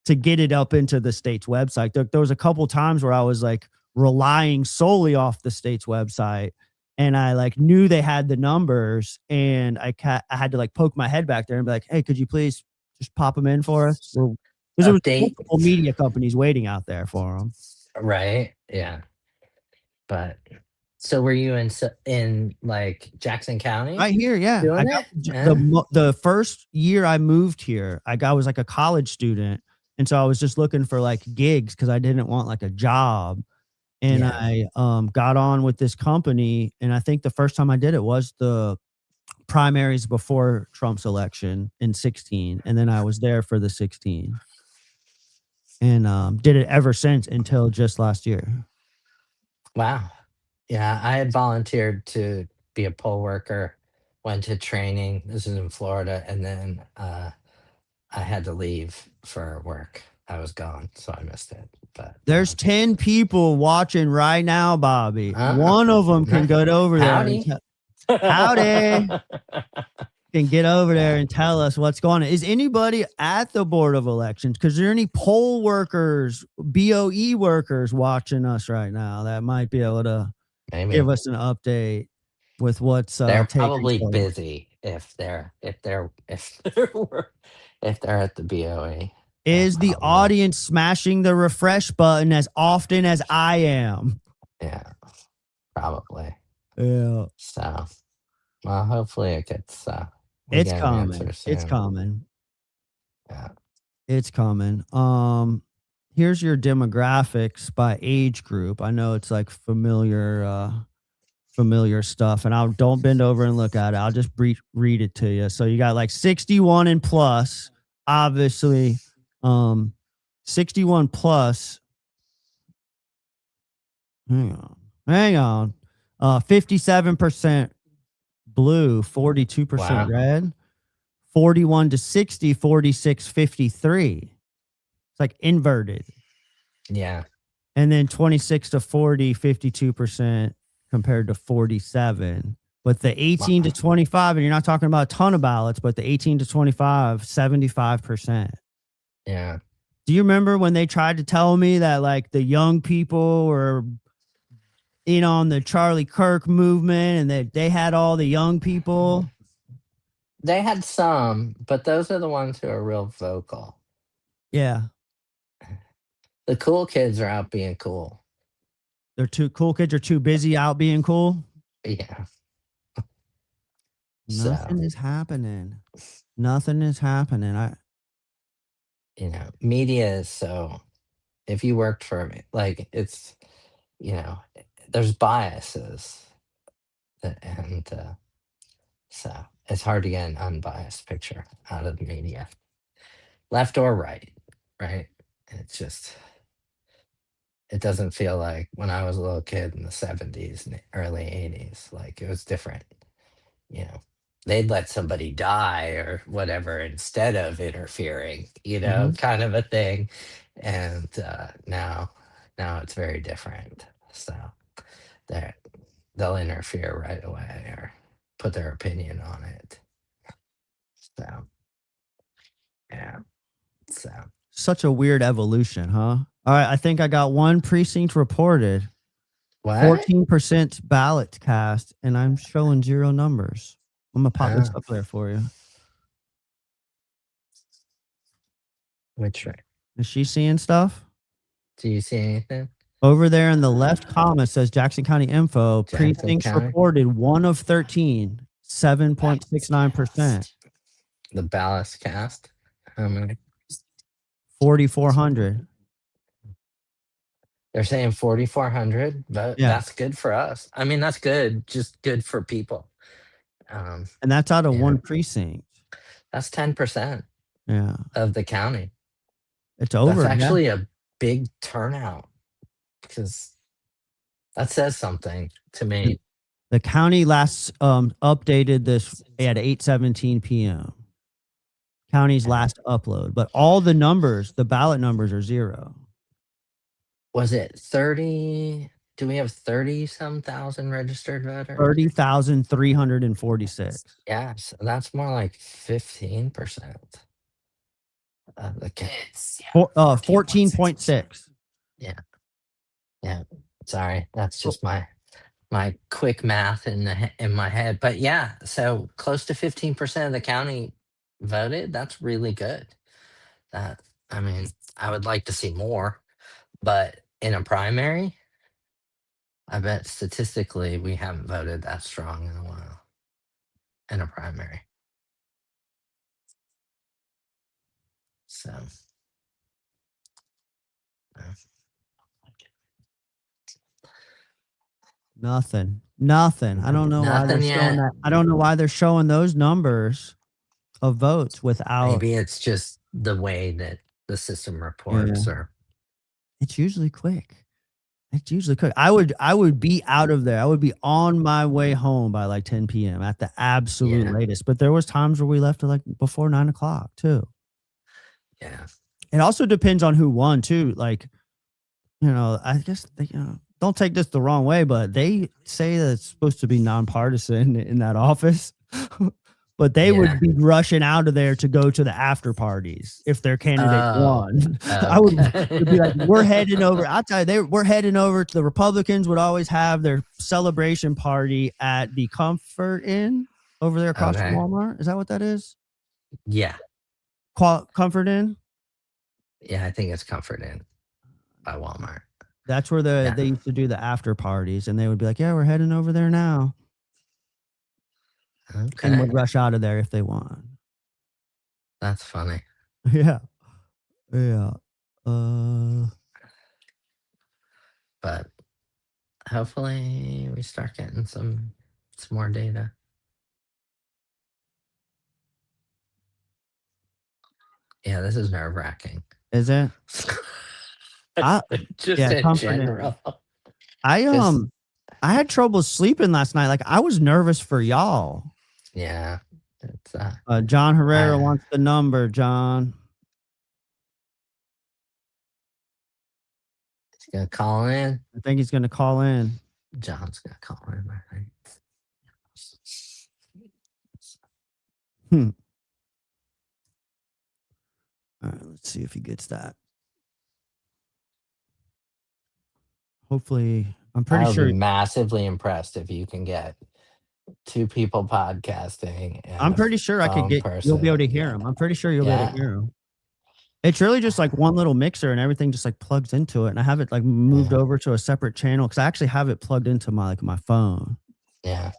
to get it up into the state's website. There was a couple times where I was like relying solely off the state's website, and I like knew they had the numbers, and I had to like poke my head back there and be like, hey, could you please just pop them in for us? Because there was multiple media companies waiting out there for them. Right. Yeah. But so were you in like Jackson County? Right here, yeah. The first year I moved here, I was like a college student, and so I was just looking for like gigs because I didn't want like a job. And I got on with this company, and I think the first time I did it was the primaries before Trump's election in 2016, and then I was there for the 2016, and did it ever since until just last year. Wow. Yeah, I had volunteered to be a poll worker, went to training. This is in Florida, and then I had to leave for work. I was gone, so I missed it. But there's 10 people watching right now, Bobby. One of them can get over there. Howdy. Can get over there and tell us what's going on. Is anybody at the Board of Elections? Because there are any poll workers, BOE workers watching us right now that might be able to give us an update with what's they're probably busy if they're at the BOE. Is the audience smashing the refresh button as often as I am? Yeah, probably. Yeah. So, well, hopefully it gets. It's coming. It's coming. Yeah. It's coming. Here's your demographics by age group. I know it's like familiar stuff, and don't bend over and look at it. I'll just read it to you. So you got like 61 and plus, obviously. 61 plus. Hang on. 57% blue, 42% red. 41 to 60, 46, 53. It's like inverted. Yeah. And then 26 to 40, 52% compared to 47. But the 18 to 25, and you're not talking about a ton of ballots, but the 18 to 25, 75%. Yeah. Do you remember when they tried to tell me that like the young people were in on the Charlie Kirk movement and that they had all the young people? They had some, but those are the ones who are real vocal. Yeah. The cool kids are out being cool. Cool kids are too busy out being cool? Yeah. Nothing is happening. Nothing is happening. Media is so, if you worked for me, like it's, there's biases and so it's hard to get an unbiased picture out of the media, left or right. It's just, it doesn't feel like when I was a little kid in the 70s and early 80s, like it was different. They'd let somebody die or whatever instead of interfering, kind of a thing. And now it's very different. So they'll interfere right away or put their opinion on it. So, yeah. So such a weird evolution, huh? All right, I think I got one precinct reported. What? 14% ballot cast, and I'm showing 0 numbers. I'm gonna pop this up there for you. Which right? Is she seeing stuff? Do you see anything? Over there in the left comment says Jackson County Info, Jackson precincts County? reported 1 of 13, 7.69%, The ballots cast. How many? 4,400. They're saying 4,400. But Yeah. that's good for us. I mean, that's good. Just good for people. And that's out of Yeah. one precinct. That's 10% Yeah. of the county. It's over. That's yeah. actually a big turnout because that says something to me. The county last updated this at 8:17 p.m. County's last upload, but all the numbers, the ballot numbers are 0. Was it 30? Do we have 30-some thousand registered voters? 30,346. Yeah, so that's more like 15% of the kids. 14.6. Yeah. Sorry, that's just my quick math in my head. But yeah, so close to 15% of the county voted. That's really good. I mean, I would like to see more, but in a primary, I bet statistically we haven't voted that strong in a while. In a primary. So Nothing. I don't know why they're Nothing showing yet. that. I don't know why they're showing those numbers of votes without. Maybe it's just the way that the system reports, or It's usually quick. I would be out of there. I would be on my way home by like 10 p.m. at the absolute Yeah. latest. But there was times where we left at like before 9 o'clock too. yeah. It also depends on who won too. Like, I guess don't take this the wrong way, but they say that it's supposed to be nonpartisan in that office. But they would be rushing out of there to go to the after parties if their candidate won. I would be like, we're heading over. I'll tell you, we're heading over to the Republicans would always have their celebration party at the Comfort Inn over there across from Walmart. Is that what that is? Yeah. Comfort Inn? Yeah, I think it's Comfort Inn by Walmart. That's where they used to do the after parties, and they would be like, yeah, we're heading over there now. Okay. And would rush out of there if they won. That's funny. Yeah. But hopefully we start getting some more data. Yeah, this is nerve-wracking. Is it? Just in general. I had trouble sleeping last night. Like, I was nervous for y'all. Yeah. It's John Herrera wants the number, John. He's gonna call in. I think he's gonna call in. John's gonna call in, I think. All right, let's see if he gets that. Hopefully, I'm pretty sure. I'll be massively impressed if you can get 2 people podcasting. I'm pretty sure I could get. You'll be able to hear him. I'm pretty sure you'll be able to hear him. It's really just like one little mixer, and everything just like plugs into it. And I have it like moved over to a separate channel because I actually have it plugged into my phone. Yeah.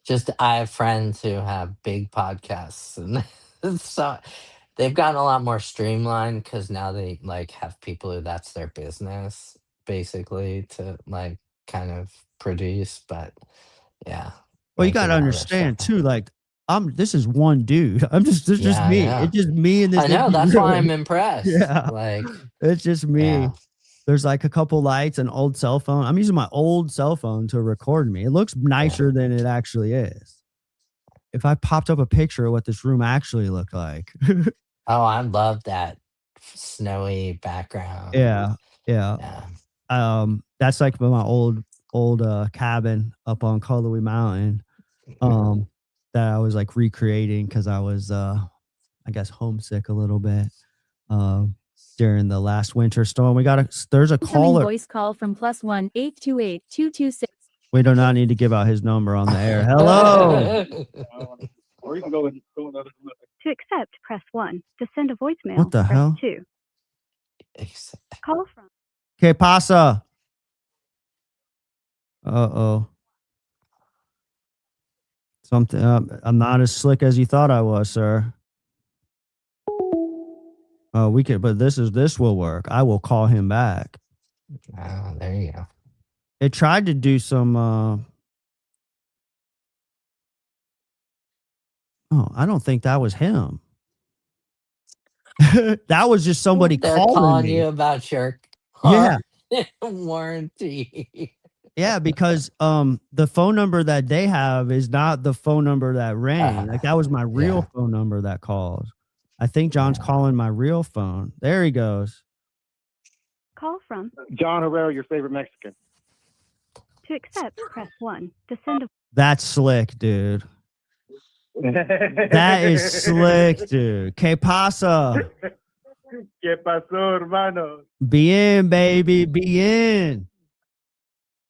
Just I have friends who have big podcasts, and so they've gotten a lot more streamlined because now they like have people who that's their business basically to like kind of produce. But yeah. Well, you got to understand too, like this is one dude. This is just me. It's just me and this. I know, that's why I'm impressed. Yeah. Like it's just me. Yeah. There's like a couple lights, an old cell phone. I'm using my old cell phone to record me. It looks nicer than it actually is. If I popped up a picture of what this room actually looked like. Oh, I love that snowy background. Yeah. That's like my old cabin up on Cullowhee Mountain. That I was like recreating because I was I guess homesick a little bit. During the last winter storm. There's a caller. Voice call from +1 828 226. We do not need to give out his number on the air. Hello. Or you can go with To accept, press 1. To send a voicemail, What the press hell? 2. Call from. Que pasa? Uh-oh. Something. I'm not as slick as you thought I was, sir. We could, but this will work. I will call him back. Oh, there you go. It tried to do some. Oh, I don't think that was him. That was just somebody They're calling me. you about your Yeah. warranty. Yeah, because the phone number that they have is not the phone number that rang. Like that was my real phone number that called. I think John's calling my real phone. There he goes. Call from. John Herrera, your favorite Mexican. To accept, press 1. To send a. That's slick, dude. That is slick, dude. Que pasa? ¿Qué pasó, hermano? Bien, baby. Bien.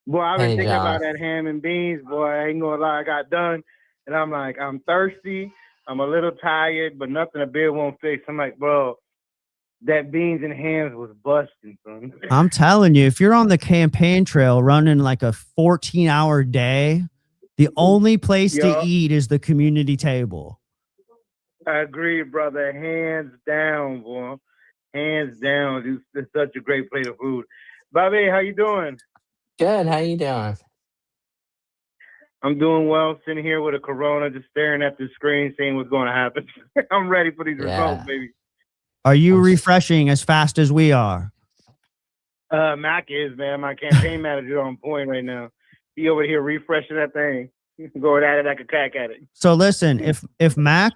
Boy, I've been Hey, thinking John. about that ham and beans, boy. I ain't gonna lie, I got done. And I'm like, I'm thirsty. I'm a little tired, but nothing a beer won't fix. I'm like, bro, that beans and hams was busting, son. I'm telling you, if you're on the campaign trail running like a 14-hour day, the only place to Yeah. eat is the community table. I agree, brother. Hands down, boy. Hands down. It's such a great plate of food. Bobby, how you doing? Good. How you doing? I'm doing well, sitting here with a Corona, just staring at the screen, seeing what's going to happen. I'm ready for these results, baby. Are you refreshing as fast as we are? Mac is, man. My campaign manager on point right now. He over here refreshing that thing, going at it like a crack at it. So listen, if Mac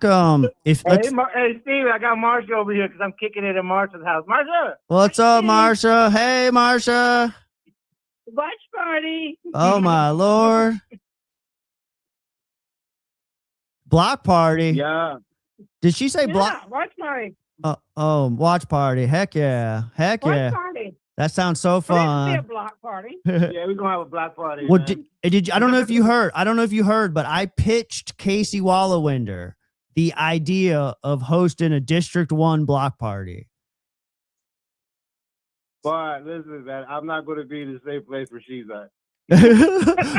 if let's, Hey, Steve, I got Marsha over here because I'm kicking it at Marsha's house. Marsha, what's up, Marsha? Hey, Marsha. watch party. Oh my Lord. Block party. Yeah. Did she say block? Watch party. Watch party. Heck yeah. Heck yeah. Party. That sounds so fun. block party. Yeah, we're gonna have a block party. Well, man. did you, I don't know if you heard. I don't know if you heard, but I pitched Casey Wallawinder the idea of hosting a District 1 block party. But listen, man, I'm not gonna be in the same place where she's at.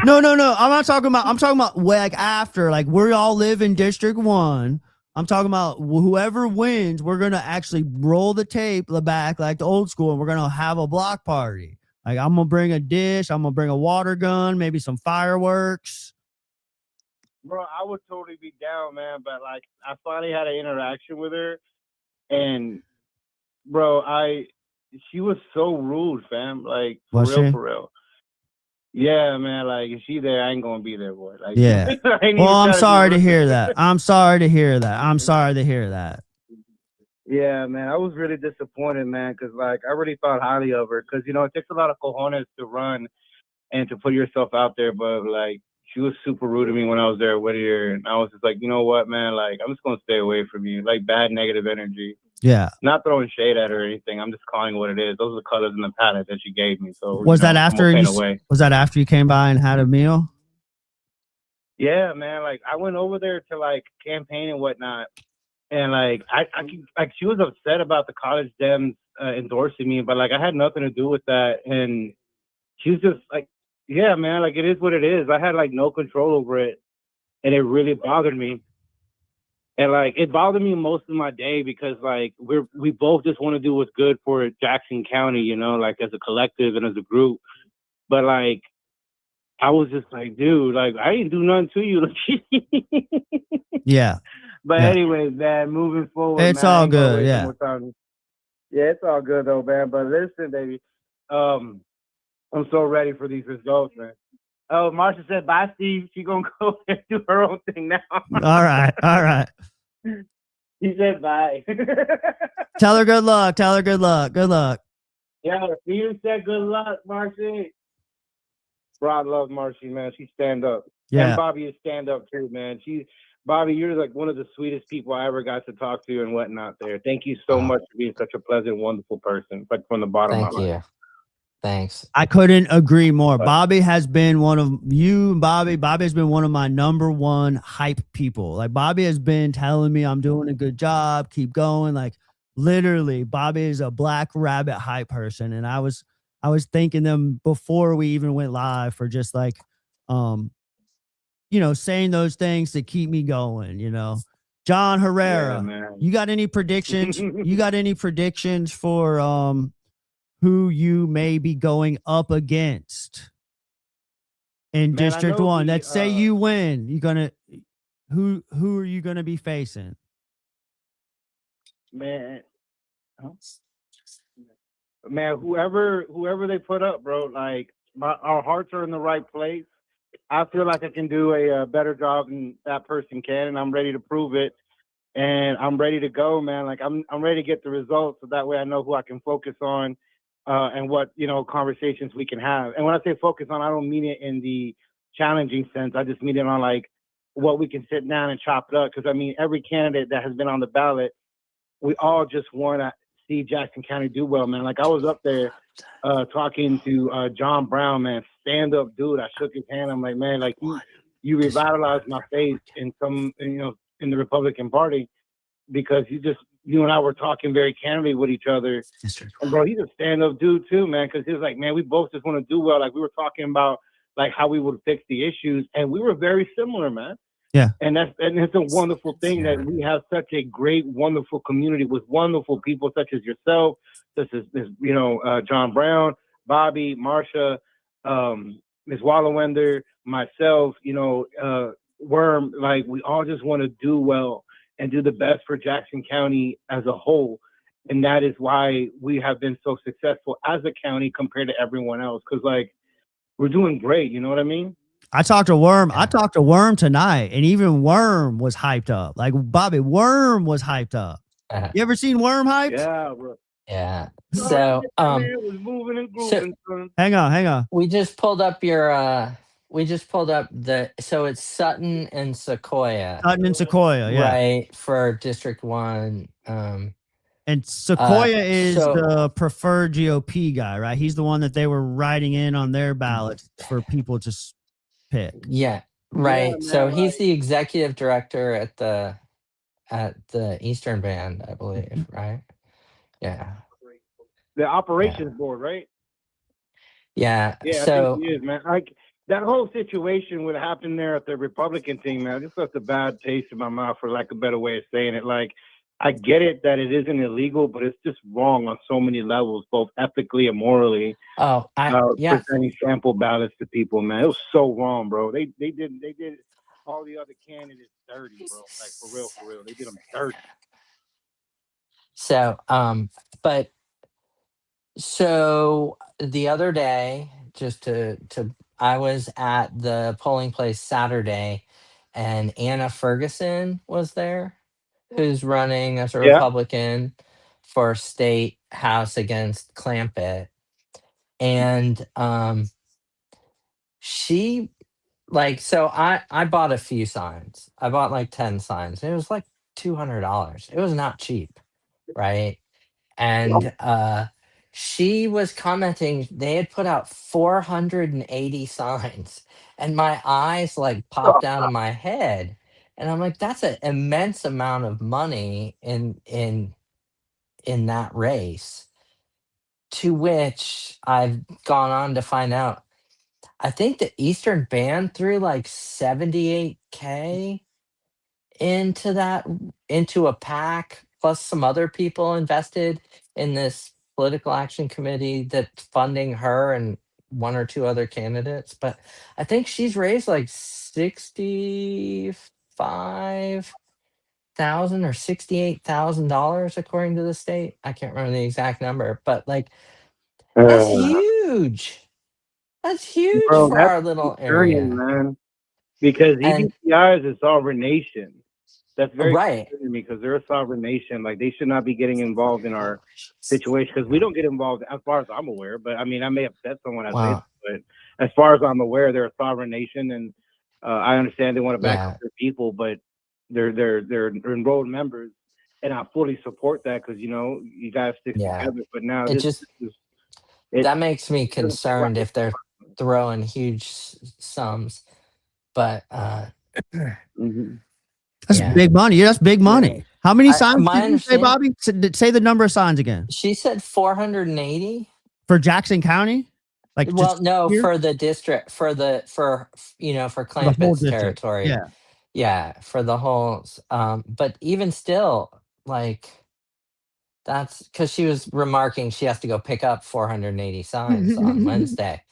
No. I'm talking about like after, like we all live in District 1. I'm talking about whoever wins, we're gonna actually roll the tape back like the old school, and we're gonna have a block party. Like I'm gonna bring a dish, I'm gonna bring a water gun, maybe some fireworks. Bro, I would totally be down, man. But like, I finally had an interaction with her, and bro, she was so rude, fam. Like Was she? for real. Yeah, man. Like, if she there, I ain't gonna be there, boy. Like, Yeah. I ain't Well, even I'm trying sorry be to rude. hear that. I'm sorry to hear that. Yeah, man. I was really disappointed, man, because like I really thought highly of her. Because it takes a lot of cojones to run and to put yourself out there, but like. She was super rude to me when I was there at Whittier, and I was just like, you know what, man? Like, I'm just gonna stay away from you. Like, bad negative energy. Yeah. Not throwing shade at her or anything. I'm just calling it what it is. Those are the colors in the palette that she gave me. So Was that after I'm you? okay away. Was that after you came by and had a meal? Yeah, man. Like, I went over there to like campaign and whatnot, and like she was upset about the college Dems endorsing me, but like I had nothing to do with that, and she was just like. Yeah, man, like it is what it is. I had like no control over it, and it really bothered me. And like it bothered me most of my day because like we both just want to do what's good for Jackson County, like as a collective and as a group. But like I was just like, dude, like I didn't do nothing to you. Yeah. But Yeah. anyways, man, moving forward, It's man, I all ain't gonna good, waste yeah. no more time. Yeah, it's all good though, man. But listen, baby, I'm so ready for these results, man. Oh, Marsha said, bye, Steve. She gonna go and do her own thing now. All right. He said bye. Tell her good luck. Good luck. Yeah, Steve said good luck, Marcy. Bro, I love Marcy, man. She stand up. Yeah. And Bobby is stand up too, man. Bobby, you're like one of the sweetest people I ever got to talk to and whatnot there. Thank you so much for being such a pleasant, wonderful person, like from the bottom of Thank my heart. you. Thanks. I couldn't agree more. But- Bobby has been one of Bobby has been one of my number one hype people. Like Bobby has been telling me I'm doing a good job, keep going. Like literally, Bobby is a Black Rabbit hype person. And I was thanking them before we even went live for just like saying those things to keep me going. John Herrera, man. you got any predictions? You got any predictions for who you may be going up against in Man, I District know 1? the, Let's say you win. Who are you gonna be facing? Man, whoever they put up, bro, like our hearts are in the right place. I feel like I can do a better job than that person can, and I'm ready to prove it. And I'm ready to go, man. Like I'm ready to get the results, so that way I know who I can focus on, and what conversations we can have. And when I say focus on, I don't mean it in the challenging sense. I just mean it on like what we can sit down and chop it up. Because I mean, every candidate that has been on the ballot, we all just want to see Jackson County do well, man. Like I was up there talking to John Brown, man, stand up dude. I shook his hand. I'm like, man, like you revitalized my faith in in the Republican Party, because you and I were talking very candidly with each other. And bro, he's a stand up dude too, man. Because he was like, man, we both just want to do well. Like we were talking about like how we would fix the issues, and we were very similar, man. Yeah. And it's a wonderful thing that we have such a great, wonderful community with wonderful people such as yourself, such as John Brown, Bobby, Marsha, Ms. Wallawender, myself, Worm. Like we all just want to do well and do the best for Jackson County as a whole. And that is why we have been so successful as a county compared to everyone else. Because like we're doing great, you know what I mean? I talked to Worm. I talked to Worm tonight, and even Worm was hyped up. Like Bobby, Worm was hyped up. You ever seen Worm hyped? Yeah, bro. Yeah. So was moving and grooving, son. Hang on. we just pulled up so it's Sutton and Sequoia. Sutton and Sequoia, yeah. Right, for District 1. And Sequoia is so- the preferred GOP guy, right? He's the one that they were writing in on their ballot for people to pick. Yeah, right. man, So he's right. the executive director at the Eastern Band, I believe, right? Yeah. The operations board, right? Yeah. Yeah, So I think he is, man. Like that whole situation would happen there at the Republican team, man. Just left a bad taste in my mouth, for lack of a better way of saying it. Like, I get it that it isn't illegal, but it's just wrong on so many levels, both ethically and morally. Presenting sample ballots to people, man. It was so wrong, bro. They did all the other candidates dirty, bro. Like for real. They did them dirty. So so the other day, I was at the polling place Saturday, and Anna Ferguson was there, who's running as a Republican for state house against Clampett. And she so I bought a few signs. I bought like 10 signs. It was like $200. It was not cheap, right? And she was commenting they had put out 480 signs, and my eyes like popped out of my head. And I'm like, that's an immense amount of money in that race. To which I've gone on to find out, I think the Eastern Band threw like 78K into a PAC, plus some other people invested in this political action committee that's funding her and one or two other candidates. But I think she's raised like 65,000 or $68,000 according to the state. I can't remember the exact number, but like that's huge. That's huge, bro, for that's our little area, man. Because EBCI is a sovereign nation. That's very right to me, because they're a sovereign nation. Like they should not be getting involved in our situation, because we don't get involved as far as I'm aware. But I mean, I may upset someone I say, but as far as I'm aware, they're a sovereign nation, and I understand they want to back up their people, but they're enrolled members, and I fully support that, because you guys stick together. But now that makes me concerned if they're throwing huge sums. But Mhm. That's yeah. big money. That's big money. How many signs my did you say, understanding, Bobby? Say the number of signs again she said 480. for Jackson County. Like Well, just no, here? for the district, for for For the whole Clampett's district. territory. Yeah. Yeah, for the whole. But even still, like that's because she was remarking she has to go pick up 480 signs on Wednesday,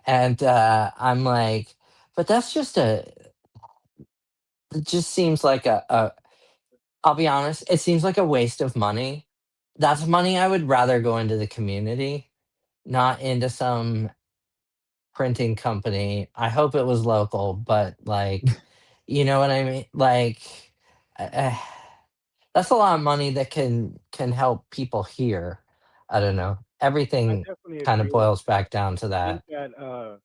and I'm like, but that's just it just seems like a. I'll be honest, it seems like a waste of money. That's money I would rather go into the community, not into some printing company. I hope it was local, but like, you know what I mean? Like, uh, that's a lot of money that can help people here. I don't know. I Everything definitely kind of agree with boils that. back down to I think that. that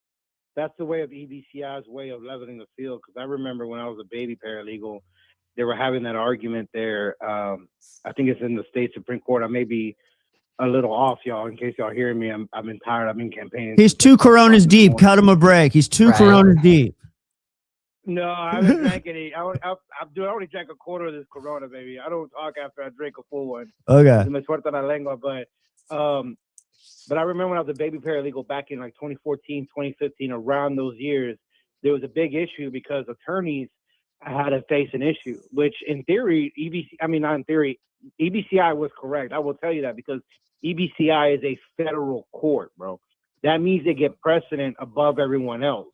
that's the way of EBCI's way of leveling the field. Because I remember when I was a baby paralegal, they were having that argument there. I think it's in the state Supreme Court. I may be a little off, y'all. In case y'all hearing me, I've been tired. I've been campaigning. He's since 2 like 5 Coronas in the deep. morning. Cut him a break. He's 2 Right. Coronas deep. No, I haven't drank any. I only drank a quarter of this Corona, baby. I don't talk after I drink a full one. Okay. Se me suelta la lengua. But I remember when I was a baby paralegal back in like 2014, 2015, around those years, there was a big issue because attorneys had to face an issue, which in theory, not in theory, EBCI was correct. I will tell you that because EBCI is a federal court, bro. That means they get precedent above everyone else.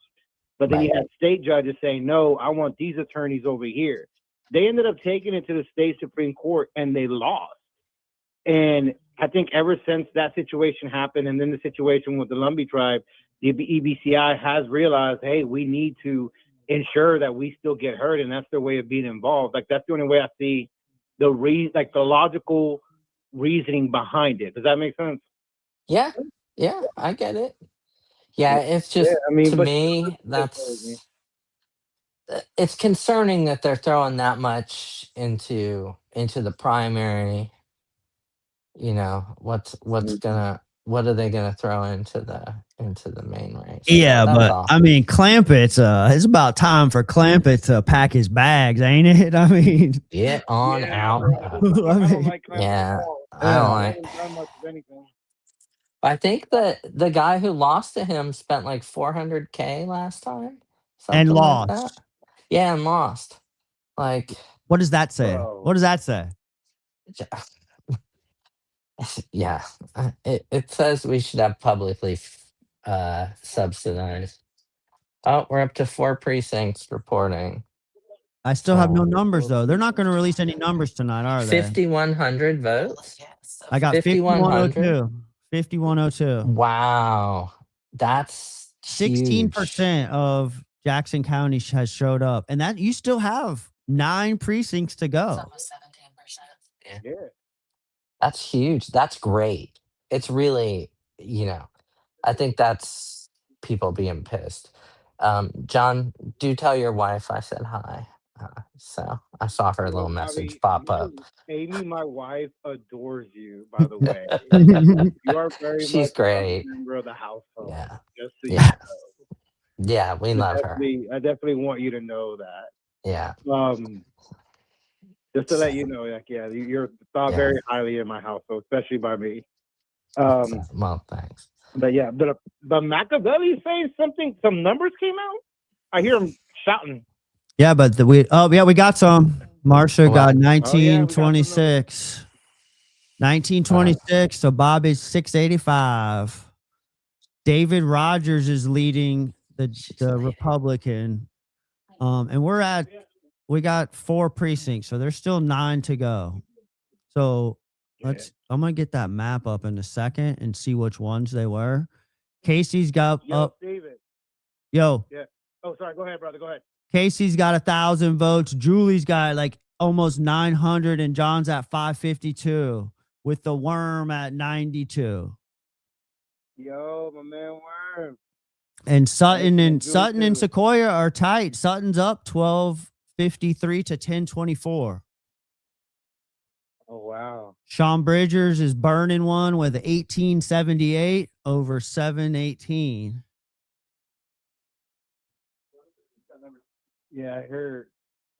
But then you Right. had state judges saying, no, I want these attorneys over here. They ended up taking it to the state Supreme Court and they lost. And I think ever since that situation happened, and then the situation with the Lumbee tribe, the EBCI has realized, hey, we need to ensure that we still get heard, and that's their way of being involved. Like that's the only way I see the logical reasoning behind it. Does that make sense? Yeah. Yeah, I get it. Yeah, it's Yeah, just I mean, to but me it's concerning that they're throwing that much into the primary. You know, what are they gonna throw into the main race? So Yeah, that's but all. I mean, Clampett's. It's about time for Clampett to pack his bags, ain't it? I mean, Get on out. bro, I don't like Clemson Yeah, at all. I don't I like. haven't done much of anything. I think that the guy who lost to him spent like 400K last time, and something like that. lost. Yeah, and lost. Like, What does that say? Bro. What does that say? yeah, it says we should have publicly subsidized. Oh, we're up to 4 precincts reporting. I still have no So numbers though. They're not going to release any numbers tonight, are they? 5,100 votes. I got 5,100. 5102. 5102. Wow, that's 16% of Jackson County has showed up, and that you still have 9 precincts to go. Almost 17%. Yeah. That's huge. That's great. It's really, I think that's people being pissed. John, do tell your wife I said hi. So I saw her little message pop up. Amy, my wife, adores you, by the way. You are very She's much great. a member of the household. Yeah. Just so you Yeah. know. Yeah, we love her. I definitely want you to know that. Yeah. Just to let you know, like, yeah, you're thought Yeah. very highly in my household, especially by me. Well, thanks. But yeah, but Machiavelli is saying something. Some numbers came out. I hear him shouting. Yeah, but we got some. Marsha Wow. got Oh, yeah, we got some 1926. 1926. So Bobby's 685. David Rogers is leading the Republican. And we got 4 precincts, so there's still 9 to go. So I'm gonna get that map up in a second and see which ones they were. Casey's got up. David. Yo, Oh, sorry. Go ahead, brother. Go ahead. Casey's got 1,000 votes. Julie's got like almost 900, and John's at 552 with the Worm at 92. Yo, my man, Worm. And Sutton and Julie too. Sequoia are tight. Sutton's up 1253 to 1024. Oh wow. Sean Bridgers is burning one with 1878 over 718. Yeah, I heard.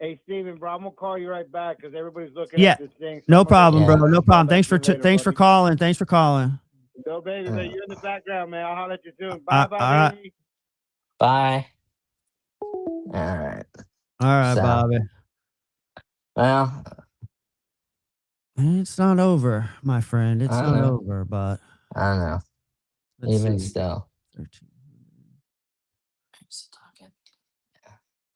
Hey, Steven, bro, I'm gonna call you right back because everybody's looking Yeah, at this thing. So no I'm gonna go problem, Yeah. bro. No call problem. back Thanks to for you later, thanks for buddy. calling. Thanks for calling. Yo, baby, Yeah. you're in the background, man. I'll holler at you soon. all Bye, right. baby. Bye. All right. All right, So, Bobby. well, It's not over, my friend. It's I not know. over, but I don't know. let's Even see. still. 13.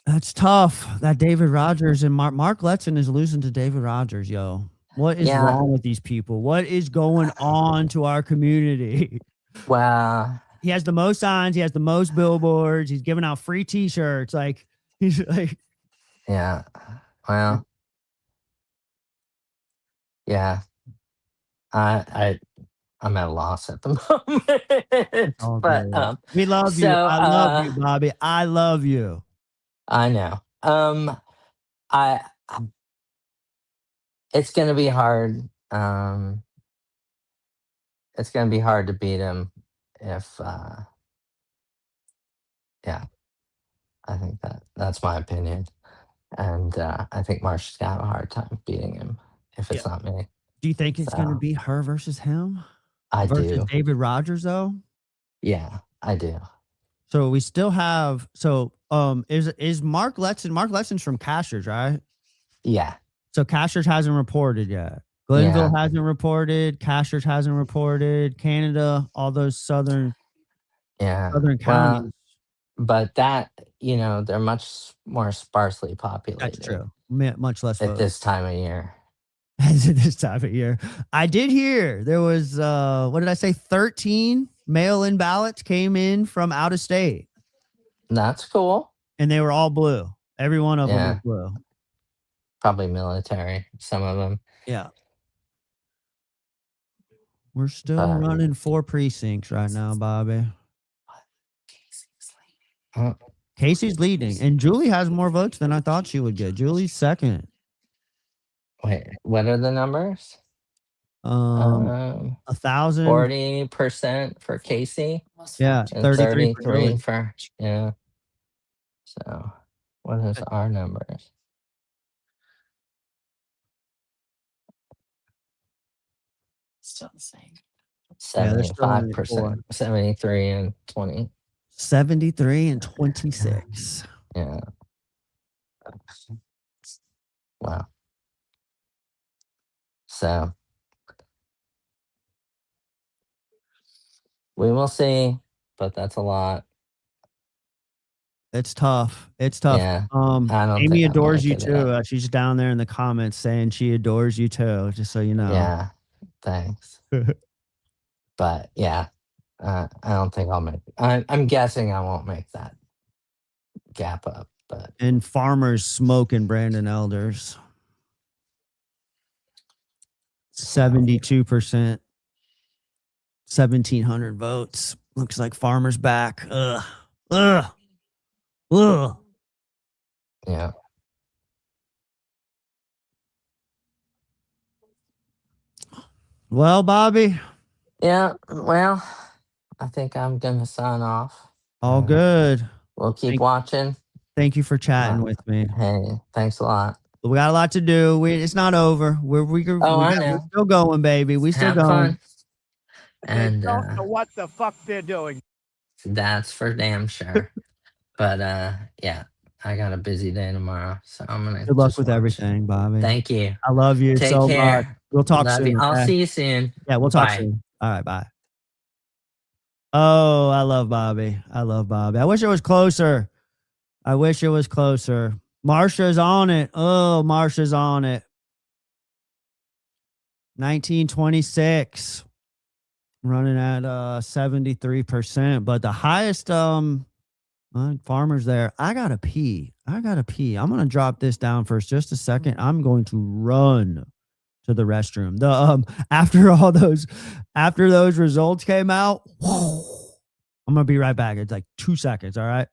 That's tough. That David Rogers and Mark Letson is losing to David Rogers, yo. What is Yeah. wrong with these people? What is going on to our community? Well, He has the most signs. He has the most billboards. He's giving out free T-shirts. Like he's like, yeah. Well, yeah. I'm at a loss at the moment. all But good. We love you. so I love you, Bobby. I love you. I know. I it's gonna be hard. It's gonna be hard to beat him if yeah. I think that's my opinion. And I think Marsh's gonna have a hard time beating him if it's not me. Do you think it's going to So, be her versus him? I Versus do. David Rogers, though? Yeah, I do. So we still have is Mark Letson's from Cashers, right? Yeah. So Cashers hasn't reported yet. Glenville Yeah. hasn't reported, Cashers hasn't reported, Canada, all those southern Yeah. counties. Well, but that, they're much more sparsely That's populated true. Much less at votes this time of year. as at this time of year. I did hear there was 13 mail-in ballots came in from out of state, That's cool. and they were all blue. Every one of them Yeah. was blue. Probably military, some of them. Yeah. We're still But- running 4 precincts right now, Bobby. Huh? Casey's leading, and Julie has more votes than I thought she would get. Julie's second. Wait, what are the numbers? 1,000. 40% for Casey Yeah, and 33 for 33 Julie. for, yeah. So, what is our numbers? Still the same. Yeah, they're still only 75%, 73 and 20. 73 and 26. Yeah. Wow. So we will see, but that's a lot. It's tough. It's tough. Yeah. I don't Amy think I'm adores you making it too. up. She's down there in the comments saying she adores you too, just so you know. Yeah. Thanks. But yeah, I don't think I'll make. I'm guessing I won't make that gap up. But And Farmers smoking Brandon Elders. 72%. 1,700 votes. Looks like Farmers back. Ugh. Ugh. Ugh. yeah, Well, Bobby, yeah. Well, I think I'm gonna sign off. all good. We'll keep Thank- watching. Thank you for chatting Wow. with me. Hey, thanks a lot. We got a lot to do. It's not over. We're know. still going, baby. We still Have going. fun. They And don't know what the fuck they're doing. that's for damn sure. But yeah, I got a busy day tomorrow, so I'm gonna. Good luck just with watch. everything, Bobby. Thank you. I love you Take so care. much. We'll talk Love soon. you. I'll okay? see you soon. Yeah, we'll talk Bye. soon. All right, bye. Oh, I love Bobby. I love Bobby. I wish it was closer. I wish it was closer. Marsha's on it. Oh, Marsha's on it. 1926. Running at 73%. But the highest Farmers there. I gotta pee. I'm gonna drop this down for just a second. I'm going to run to the restroom. The after those results came out, I'm gonna be right back. It's like 2 seconds. All right.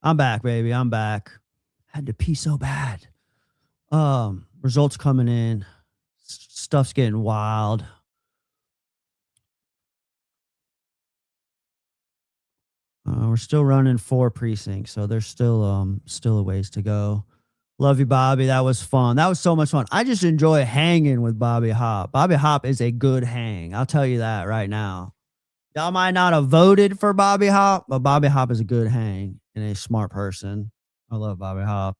I'm back, baby. I'm back. Had to pee so bad. Results coming in. Stuff's getting wild. We're still running 4 precincts, so there's still a ways to go. Love you, Bobby. That was fun. That was so much fun. I just enjoy hanging with Bobby Hop. Bobby Hop is a good hang. I'll tell you that right now. Y'all might not have voted for Bobby Hop, but Bobby Hop is a good hang and a smart person. I love Bobby Hop.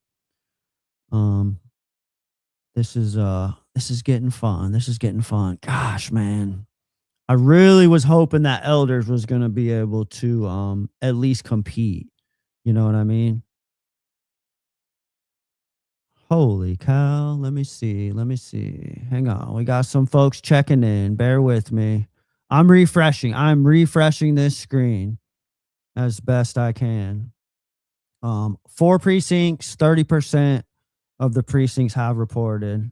This is getting fun. This is getting fun. Gosh, man. I really was hoping that Elders was going to be able to at least compete. You know what I mean? Holy cow. Let me see. Hang on. We got some folks checking in. Bear with me. I'm refreshing this screen as best I can. 4 precincts, 30% of the precincts have reported.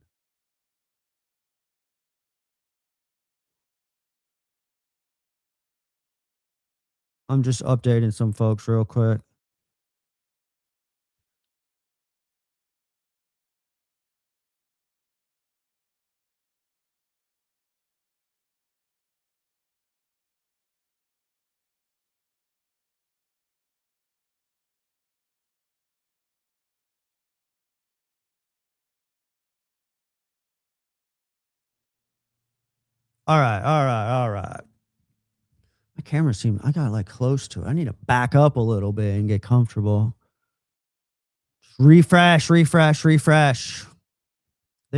I'm just updating some folks real quick. All right. My camera I got like close to it. I need to back up a little bit and get comfortable. Refresh. They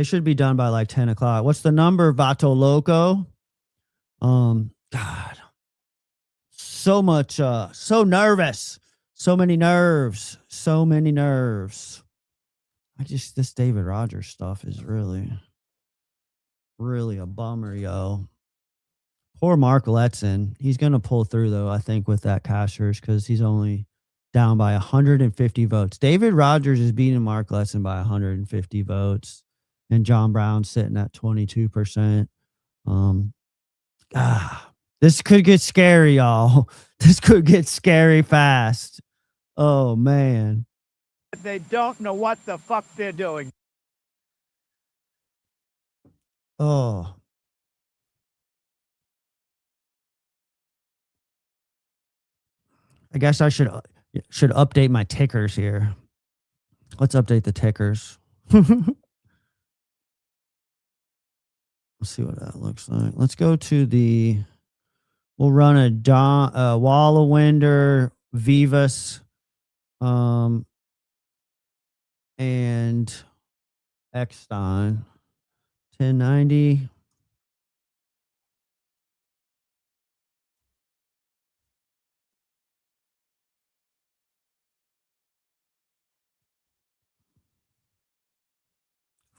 should be done by like 10 o'clock. What's the number, Vato Loco? God. So much, so nervous. So many nerves. This David Rogers stuff is really a bummer, yo. Poor Mark Letson. He's going to pull through, though, I think, with that Cashers because he's only down by 150 votes. David Rogers is beating Mark Letson by 150 votes, and John Brown sitting at 22%. This could get scary, y'all. This could get scary fast. Oh, man. They don't know what the fuck they're doing. Oh. I guess I should update my tickers here. Let's update the tickers. Let's see what that looks like. Let's go to we'll run a Wallawinder, Vivas, and Eckstein. 1090.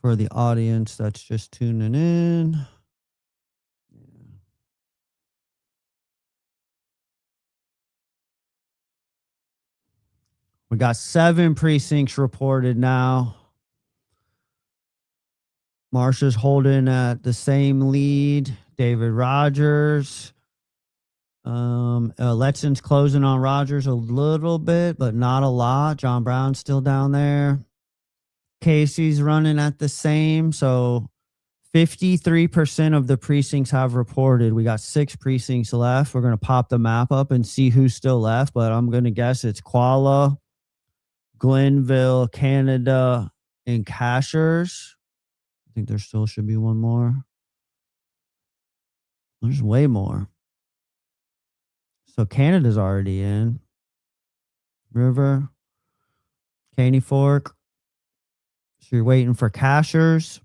For the audience that's just tuning in. We got 7 precincts reported now. Marsha's holding at the same lead. David Rogers. Letson's closing on Rogers a little bit, but not a lot. John Brown's still down there. Casey's running at the same. So 53% of the precincts have reported. We got 6 precincts left. We're going to pop the map up and see who's still left, but I'm going to guess it's Kuala, Glenville, Canada, and Cashers. I think there still should be one more. There's way more. So Canada's already in. River, Caney Fork. So you're waiting for Cashers.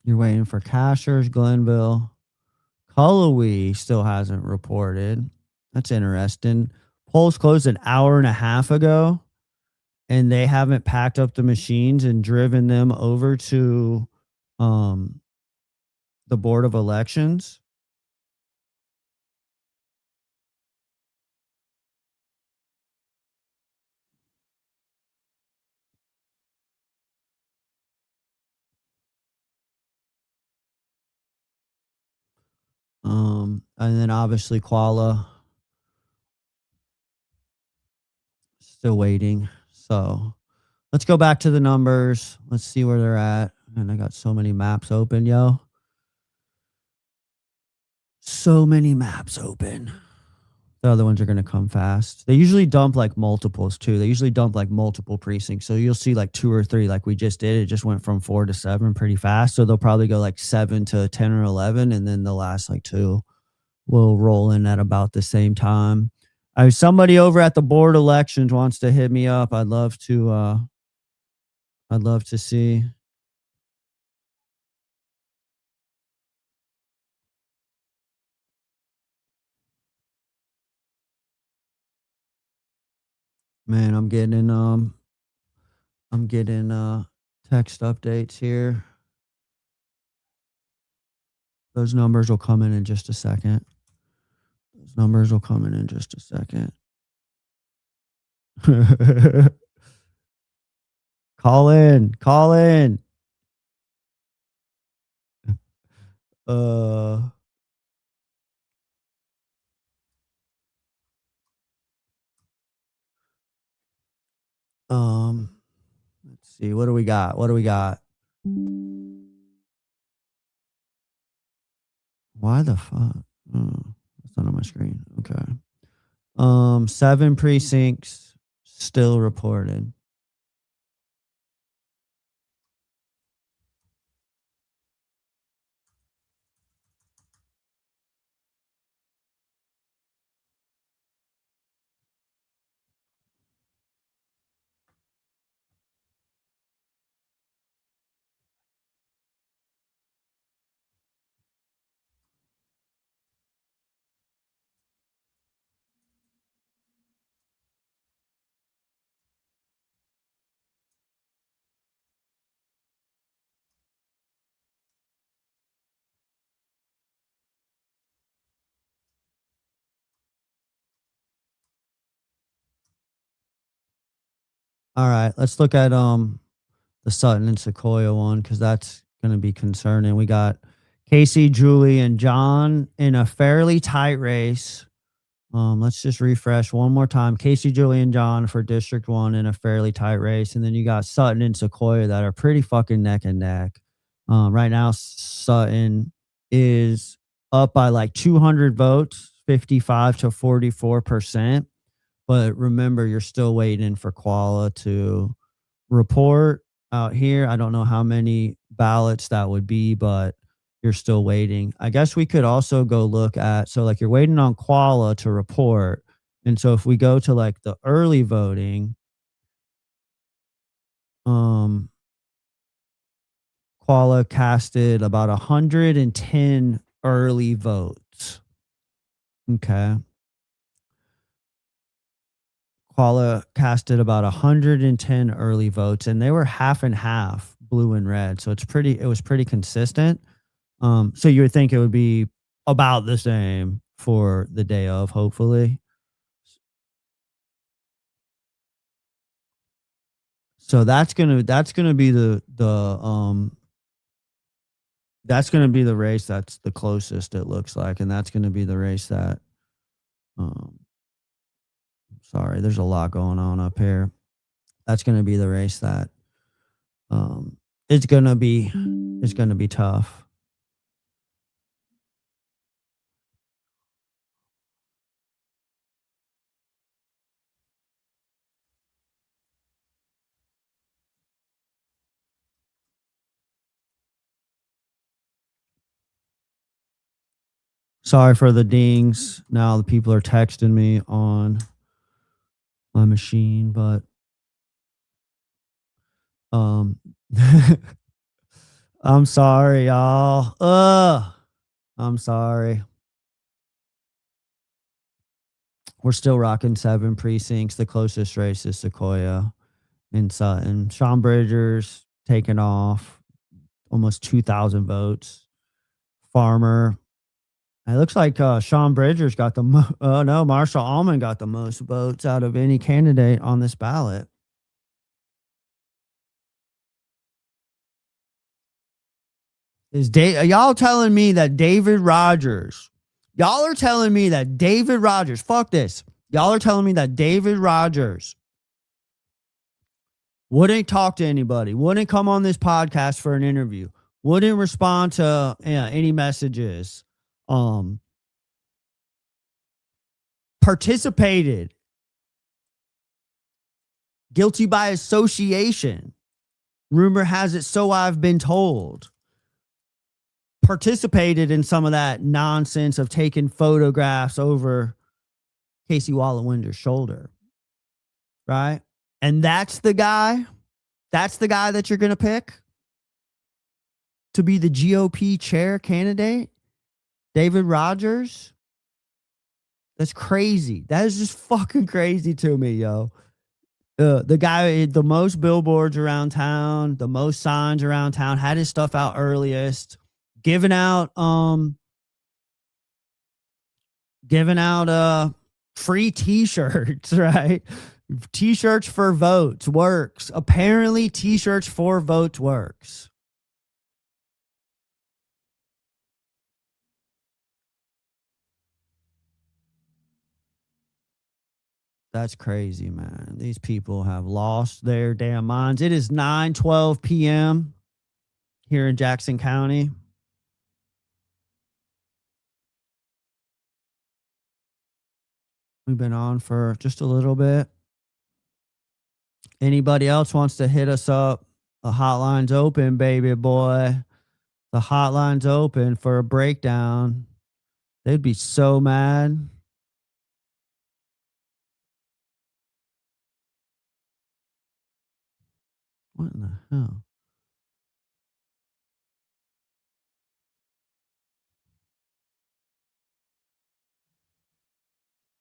Glenville. Cullowhee still hasn't reported. That's interesting. Polls closed an hour and a half ago, and they haven't packed up the machines and driven them over to the Board of Elections. And then obviously Kuala Still waiting. So let's go back to the numbers. Let's see where they're at. And I got so many maps open, yo. So many maps open. The other ones are going to come fast. They usually dump like multiples too. They usually dump like multiple precincts. So you'll see like 2 or 3 like we just did. It just went from 4 to 7 pretty fast. So they'll probably go like 7 to 10 or 11. And then the last like 2 will roll in at about the same time. Somebody over at the board elections wants to hit me up. I'd love to see. Man, I'm getting text updates here. Those numbers will come in just a second. Those numbers will come in just a second. Call in. Let's see. What do we got? Why the fuck? Oh, it's not on my screen. Okay. 7 precincts still reported. All right, let's look at the Sutton and Sequoia one because that's going to be concerning. We got Casey, Julie, and John in a fairly tight race. Let's just refresh one more time. Casey, Julie, and John for District 1 in a fairly tight race. And then you got Sutton and Sequoia that are pretty fucking neck and neck. Right now, Sutton is up by like 200 votes, 55 to 44%. But remember, you're still waiting for Koala to report out here. I don't know how many ballots that would be, but you're still waiting. I guess we could also go look at, so like you're waiting on Koala to report. And so if we go to like the early voting, Koala casted about 110 early votes. Okay. Koala casted about 110 early votes, and they were half and half, blue and red. So it was pretty consistent. So you would think it would be about the same for the day of, hopefully. So that's gonna be that's gonna be the race that's the closest, it looks like, and that's gonna be the race that sorry, there's a lot going on up here. That's gonna be the race that it's gonna be tough. Sorry for the dings. Now the people are texting me on my machine, but I'm sorry, y'all. I'm sorry. We're still rocking 7 precincts. The closest race is Sequoia and Sutton. Sean Bridgers taking off almost 2,000 votes. Farmer. It looks like Sean Bridgers got the Marshall Almond got the most votes out of any candidate on this ballot. Y'all telling me that David Rogers? Y'all are telling me that David Rogers? Fuck this! Y'all are telling me that David Rogers wouldn't talk to anybody, wouldn't come on this podcast for an interview, wouldn't respond to any messages, participated, guilty by association. Rumor has it, so I've been told. Participated in some of that nonsense of taking photographs over Casey Wallet-Winder's shoulder. Right? And that's the guy that you're going to pick to be the GOP chair candidate? David Rogers? That's crazy. That is just fucking crazy to me, yo. The guy, the most billboards around town, the most signs around town, had his stuff out earliest, giving out free t-shirts, right? T-shirts for votes works. Apparently, t-shirts for votes works. That's crazy, man. These people have lost their damn minds. It is 9:12 p.m. here in Jackson County. We've been on for just a little bit. Anybody else wants to hit us up? The hotline's open, baby boy. The hotline's open for a breakdown. They'd be so mad. What in the hell?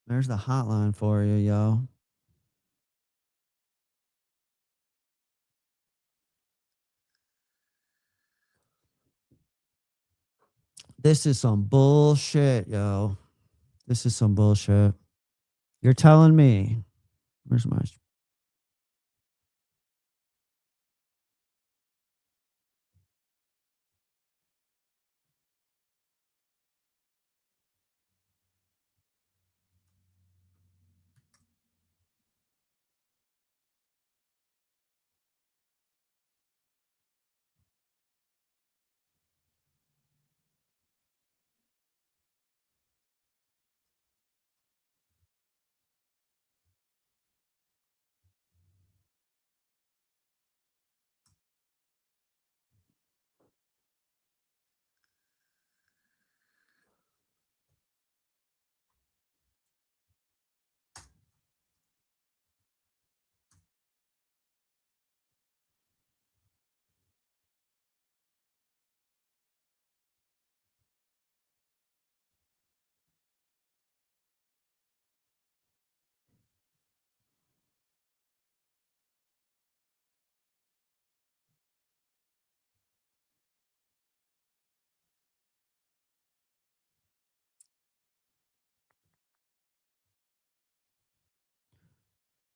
There's the hotline for you, yo. This is some bullshit, yo. This is some bullshit. You're telling me. Where's my...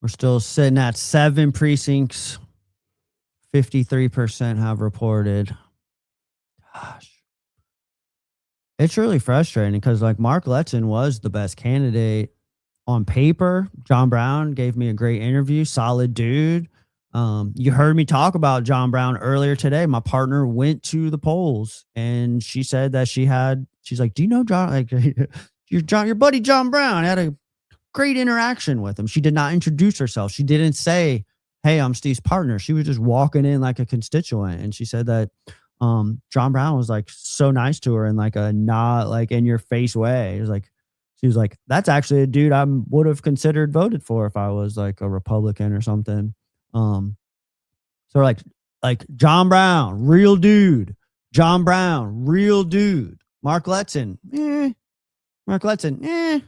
We're still sitting at 7 precincts. 53% have reported. Gosh. It's really frustrating because like Mark Letson was the best candidate on paper. John Brown gave me a great interview. Solid dude. You heard me talk about John Brown earlier today. My partner went to the polls and she said that she's like, do you know John? Like your buddy John Brown. I had a great interaction with him. She did not introduce herself. She didn't say, hey, I'm Steve's partner. She was just walking in like a constituent. And she said that John Brown was like so nice to her in like a not like in your face way. It was like, she was like, that's actually a dude I would have considered voted for if I was like a Republican or something. So like John Brown, real dude. John Brown, real dude. Mark Letson, Mark Letson,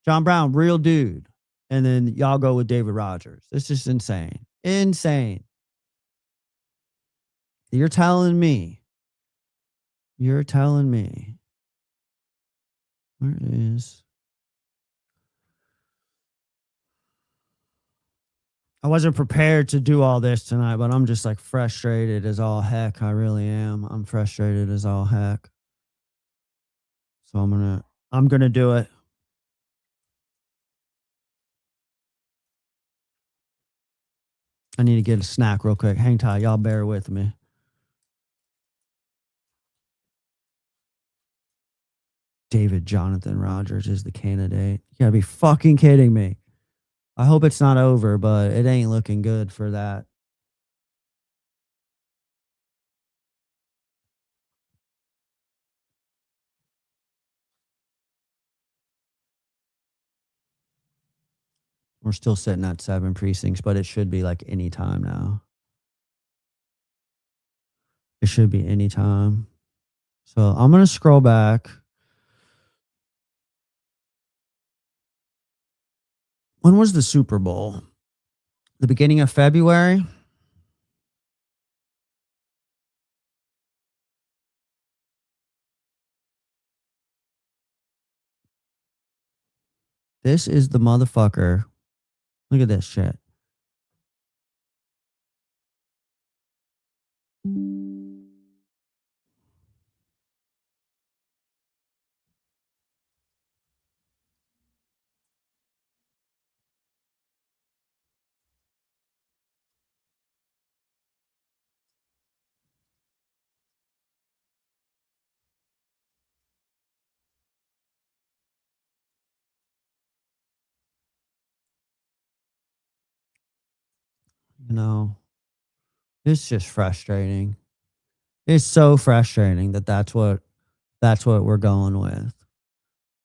John Brown, real dude. And then y'all go with David Rogers. It's just insane. Insane. You're telling me. Where is... I wasn't prepared to do all this tonight, but I'm just like frustrated as all heck. I really am. I'm frustrated as all heck. So I'm gonna do it. I need to get a snack real quick. Hang tight. Y'all bear with me. David Jonathan Rogers is the candidate. You gotta be fucking kidding me. I hope it's not over, but it ain't looking good for that. We're still sitting at 7 precincts, but it should be like any time now. It should be any time. So I'm going to scroll back. When was the Super Bowl? The beginning of February? This is the motherfucker. Look at this shit. You know, it's just frustrating. It's so frustrating that that's what we're going with.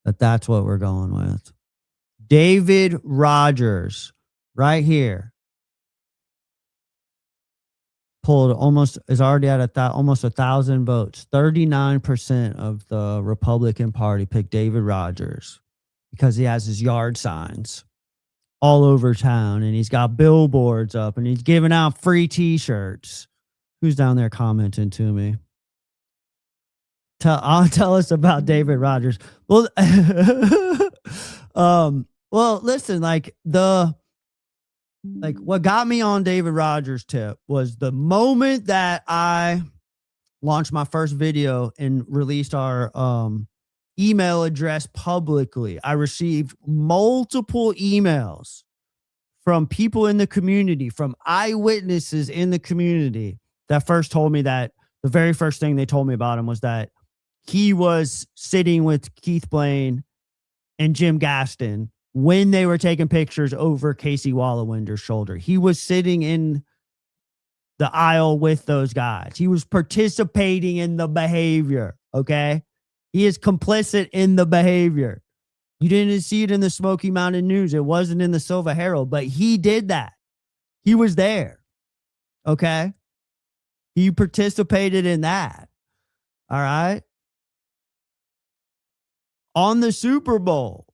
That's what we're going with. David Rogers, right here, pulled is already at almost 1,000 votes. 39% of the Republican Party picked David Rogers because he has his yard signs all over town, and he's got billboards up, and he's giving out free T-shirts. Who's down there commenting to me? Tell us about David Rogers. Well, listen, what got me on David Rogers' tip was the moment that I launched my first video and released our email address publicly. I received multiple emails from people in the community, from eyewitnesses in the community that first told me that the very first thing they told me about him was that he was sitting with Keith Blaine and Jim Gaston when they were taking pictures over Casey Wallawinder's shoulder. He was sitting in the aisle with those guys. He was participating in the behavior, okay? He is complicit in the behavior. You didn't see it in the Smoky Mountain News. It wasn't in the Silver Herald, but he did that. He was there, okay? He participated in that, all right? On the Super Bowl,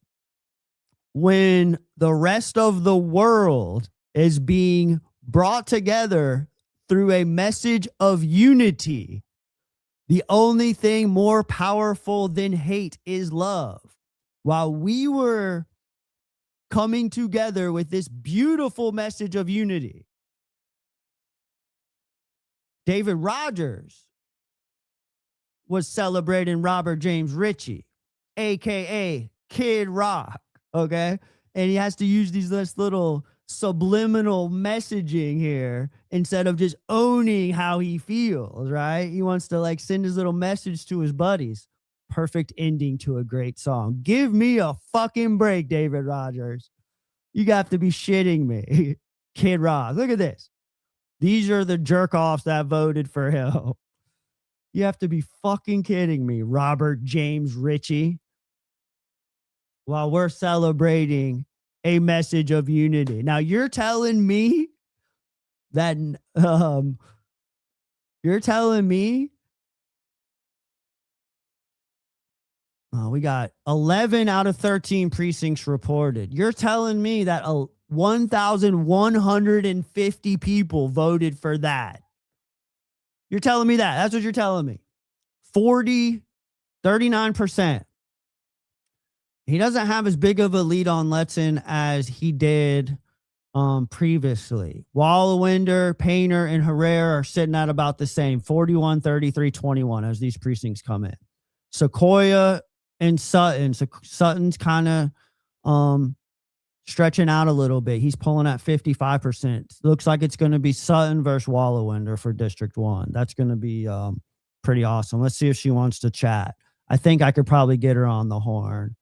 when the rest of the world is being brought together through a message of unity, the only thing more powerful than hate is love. While we were coming together with this beautiful message of unity, David Rogers was celebrating Robert James Ritchie, a.k.a. Kid Rock, okay? And he has to use these little subliminal messaging here instead of just owning how he feels, right? He wants to send his little message to his buddies. Perfect ending to a great song. Give me a fucking break, David Rogers. You got to be shitting me. Kid Rock, look at this. These are the jerk-offs that voted for him. You have to be fucking kidding me, Robert James Ritchie. While we're celebrating a message of unity. Now, you're telling me that we got 11 out of 13 precincts reported. You're telling me that 1,150 people voted for that. You're telling me that. That's what you're telling me. 39%. He doesn't have as big of a lead on Letson as he did previously. Wallowinder, Painter, and Herrera are sitting at about the same, 41, 33, 21 as these precincts come in. Sequoia and Sutton. So Sutton's kind of stretching out a little bit. He's pulling at 55%. Looks like it's going to be Sutton versus Wallowinder for District 1. That's going to be pretty awesome. Let's see if she wants to chat. I think I could probably get her on the horn.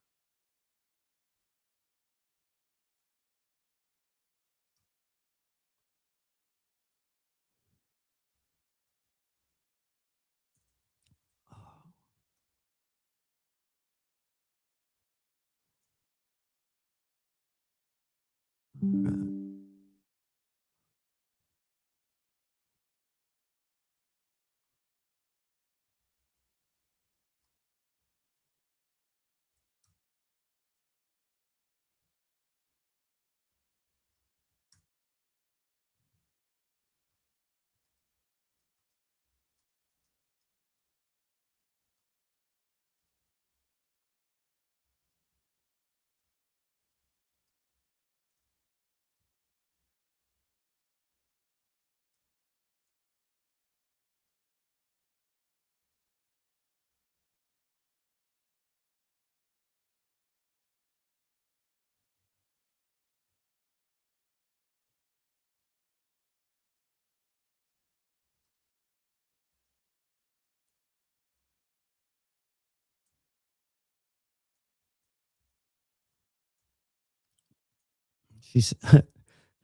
She's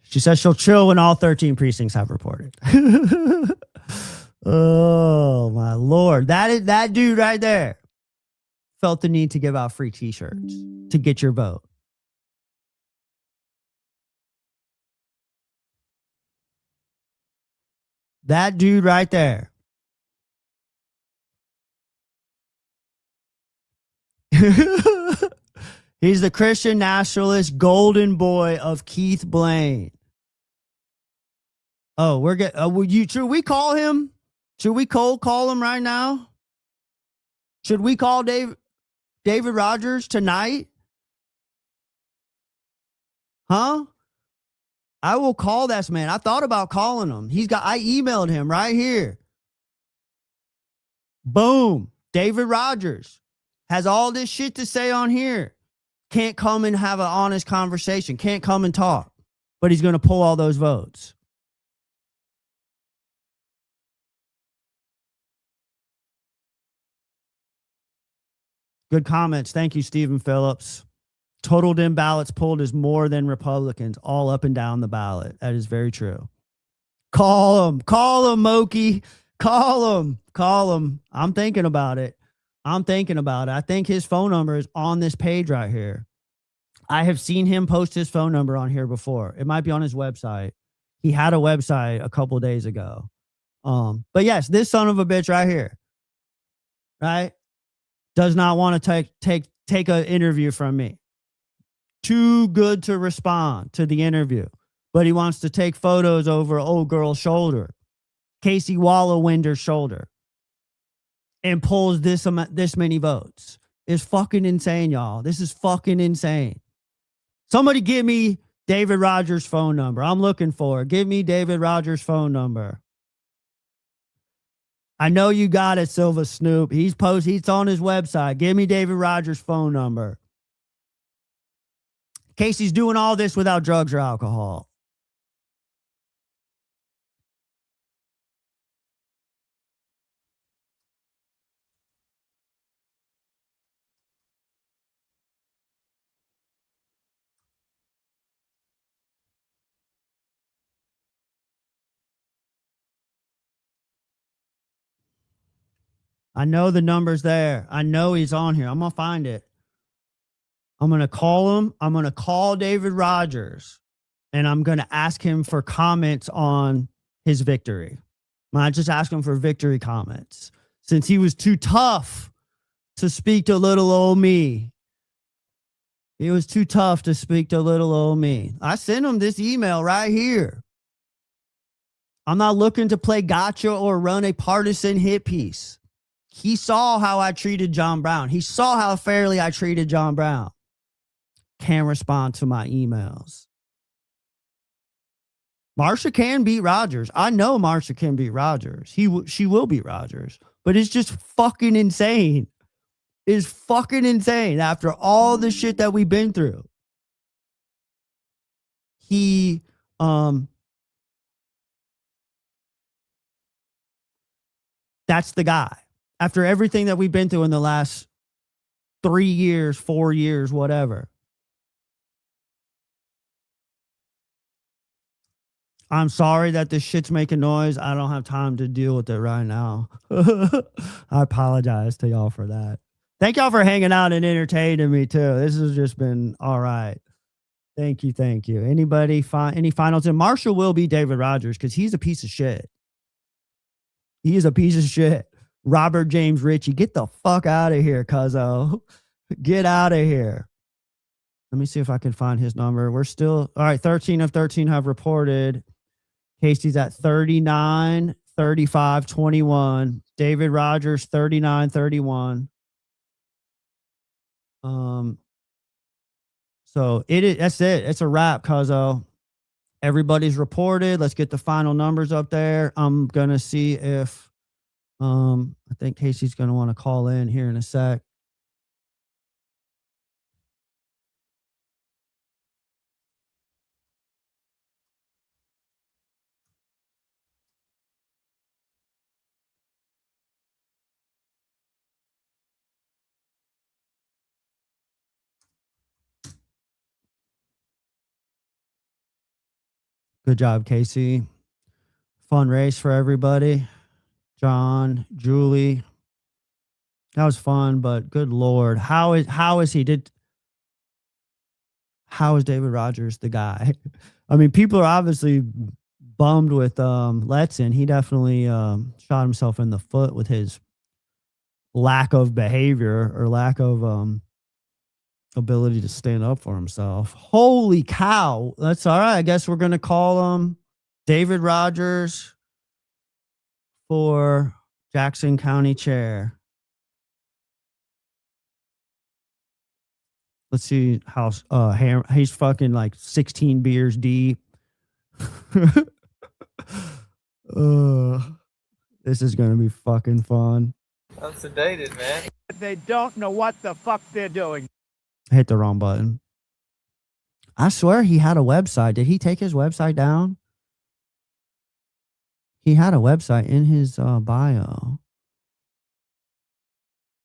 she says she'll chill when all 13 precincts have reported. Oh my Lord. That dude right there felt the need to give out free t-shirts to get your vote. That dude right there. He's the Christian nationalist golden boy of Keith Blaine. Oh, we're getting. Should we call him? Should we cold call him right now? Should we call David Rogers tonight? Huh? I will call this man. I thought about calling him. I emailed him right here. Boom. David Rogers has all this shit to say on here. Can't come and have an honest conversation. Can't come and talk. But he's going to pull all those votes. Good comments. Thank you, Stephen Phillips. Total dim ballots pulled is more than Republicans all up and down the ballot. That is very true. Call him, Moki. Call him. I'm thinking about it. I think his phone number is on this page right here. I have seen him post his phone number on here before. It might be on his website. He had a website a couple of days ago. But yes, this son of a bitch right here, right, does not want to take an interview from me. Too good to respond to the interview, but he wants to take photos over old girl's shoulder, Casey Wallowinder's shoulder, and pulls this many votes. It's fucking insane, y'all. This is fucking insane. Somebody give me David Rogers' phone number. I'm looking for it. Give me David Rogers' phone number. I know you got it, Silva Snoop. He's on his website. Give me David Rogers' phone number. Casey's doing all this without drugs or alcohol. I know the number's there. I know he's on here. I'm going to find it. I'm going to call him. I'm going to call David Rogers, and I'm going to ask him for comments on his victory. I just ask him for victory comments since he was too tough to speak to little old me. He was too tough to speak to little old me. I sent him this email right here. I'm not looking to play gotcha or run a partisan hit piece. He saw how I treated John Brown. He saw how fairly I treated John Brown. Can't respond to my emails. Marsha can beat Rogers. I know Marsha can beat Rogers. She will beat Rogers. But it's just fucking insane. It's fucking insane after all the shit that we've been through. he that's the guy. After everything that we've been through in the last 3 years, 4 years, whatever. I'm sorry that this shit's making noise. I don't have time to deal with it right now. I apologize to y'all for that. Thank y'all for hanging out and entertaining me too. This has just been all right. Thank you. Thank you. Anybody any finals? And Marshall will be David Rogers because he's a piece of shit. He is a piece of shit. Robert James Ritchie, get the fuck out of here, cuzzo. Get out of here. Let me see if I can find his number. We're still, all right, 13 of 13 have reported. Casey's at 39, 35, 21. David Rogers, 39, 31. So that's it. It's a wrap, cuzzo. Everybody's reported. Let's get the final numbers up there. I'm gonna see if I think Casey's gonna want to call in here in a sec. Good job, Casey. Fun race for everybody. John, Julie. That was fun, but good Lord. How is David Rogers the guy? I mean, people are obviously bummed with Letson. He definitely shot himself in the foot with his lack of behavior or lack of ability to stand up for himself. Holy cow. That's all right. I guess we're going to call him David Rogers for Jackson County Chair. Let's see how he's fucking like 16 beers deep. This is going to be fucking fun. I'm sedated, man. They don't know what the fuck they're doing. I hit the wrong button. I swear he had a website. Did he take his website down? He had a website in his bio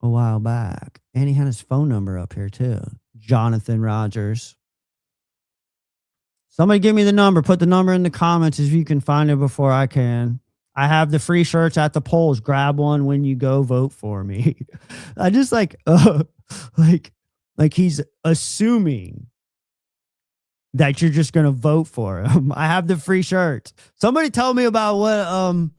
a while back. And he had his phone number up here too. Jonathan Rogers. Somebody give me the number. Put the number in the comments if you can find it before I can. I have the free shirts at the polls. Grab one when you go vote for me. I just like he's assuming that you're just going to vote for him. I have the free shirts. Somebody tell me about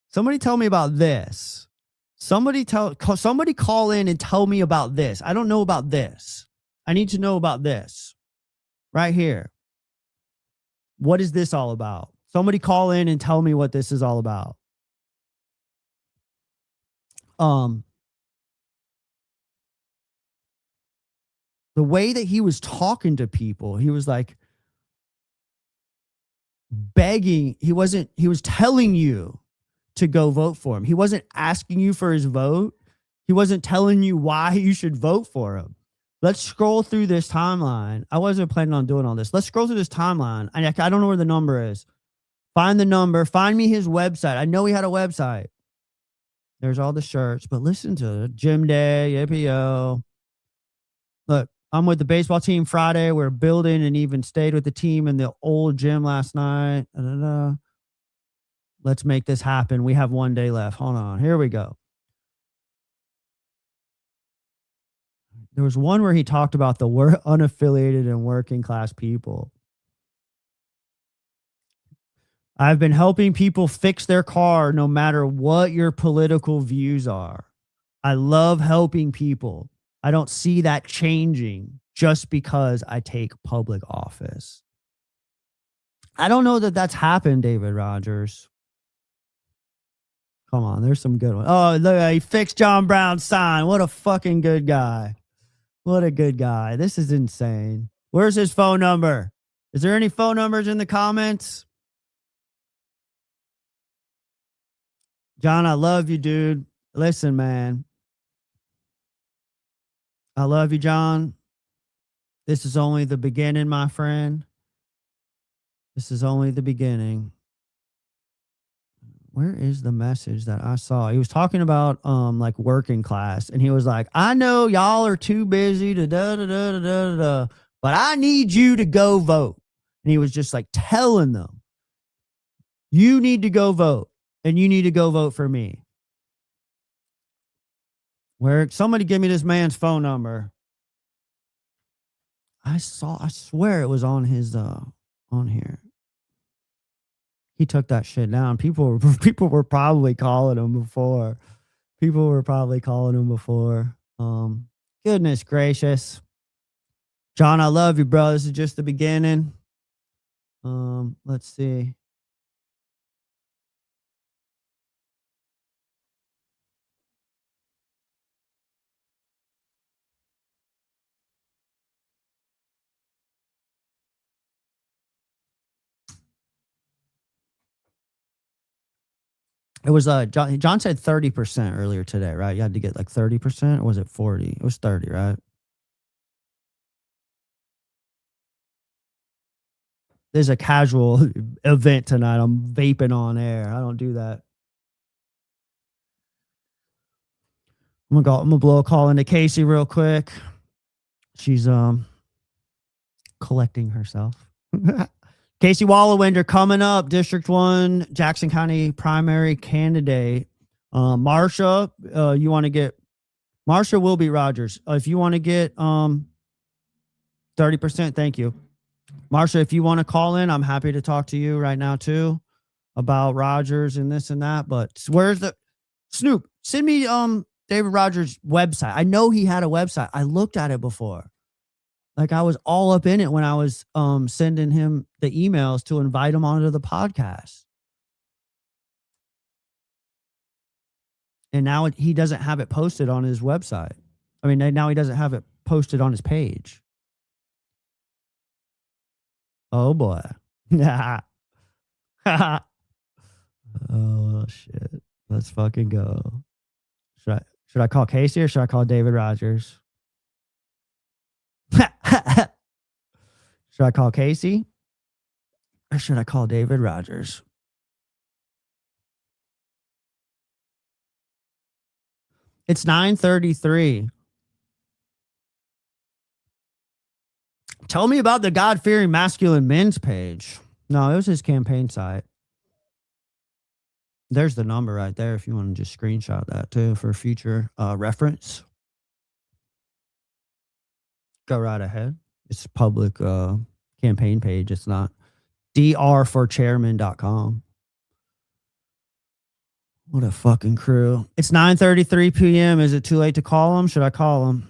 somebody tell me about this. Somebody call in and tell me about this. I don't know about this. I need to know about this right here. What is this all about? Somebody call in and tell me what this is all about. The way that he was talking to people, he was like begging. He was telling you to go vote for him. He wasn't asking you for his vote. He wasn't telling you why you should vote for him. Let's scroll through this timeline. I wasn't planning on doing all this. Let's scroll through this timeline. I don't know where the number is. Find the number. Find me his website. I know he had a website. There's all the shirts, but listen to it. Gym day, APO. Look, I'm with the baseball team Friday. We're building and even stayed with the team in the old gym last night. Let's make this happen. We have 1 day left. Hold on. Here we go. There was one where he talked about the unaffiliated and working class people. I've been helping people fix their car no matter what your political views are. I love helping people. I don't see that changing just because I take public office. I don't know that that's happened, David Rogers. Come on, there's some good ones. Oh, look, he fixed John Brown's sign. What a fucking good guy. What a good guy. This is insane. Where's his phone number? Is there any phone numbers in the comments? John, I love you, dude. Listen, man. I love you, John. This is only the beginning, my friend. This is only the beginning. Where is the message that I saw? He was talking about like working class, and he was like, I know y'all are too busy to but I need you to go vote. And he was just like telling them, you need to go vote, and you need to go vote for me. Where somebody give me this man's phone number. I swear it was on his on here. He took that shit down. People were probably calling him before. Goodness gracious. John, I love you, bro. This is just the beginning. Let's see. It was John said 30% earlier today, right? You had to get like 30%, or was it 40? It was 30, right? There's a casual event tonight. I'm vaping on air. I don't do that. I'm gonna blow a call into Casey real quick. She's collecting herself. Casey Wallowinder coming up, District 1, Jackson County primary candidate. Marsha, you want to get Marsha will be Rogers. If you want to get 30%, thank you. Marsha, if you want to call in, I'm happy to talk to you right now too about Rogers and this and that. But where's the Snoop? Send me David Rogers' website. I know he had a website. I looked at it before. Like I was all up in it when I was sending him the emails to invite him onto the podcast. And now he doesn't have it posted on his website. I mean, now he doesn't have it posted on his page. Oh boy. Oh shit. Let's fucking go. Should I call Casey or should I call David Rogers? Should I call Casey or should I call David Rogers? It's 9:33. Tell me about the God-fearing masculine men's page. No, it was his campaign site. There's the number right there if you want to just screenshot that too for future reference. Go right ahead. It's a public campaign page. It's not drforchairman.com. What a fucking crew. It's 9:33 p.m. Is it too late to call him? Should I call him?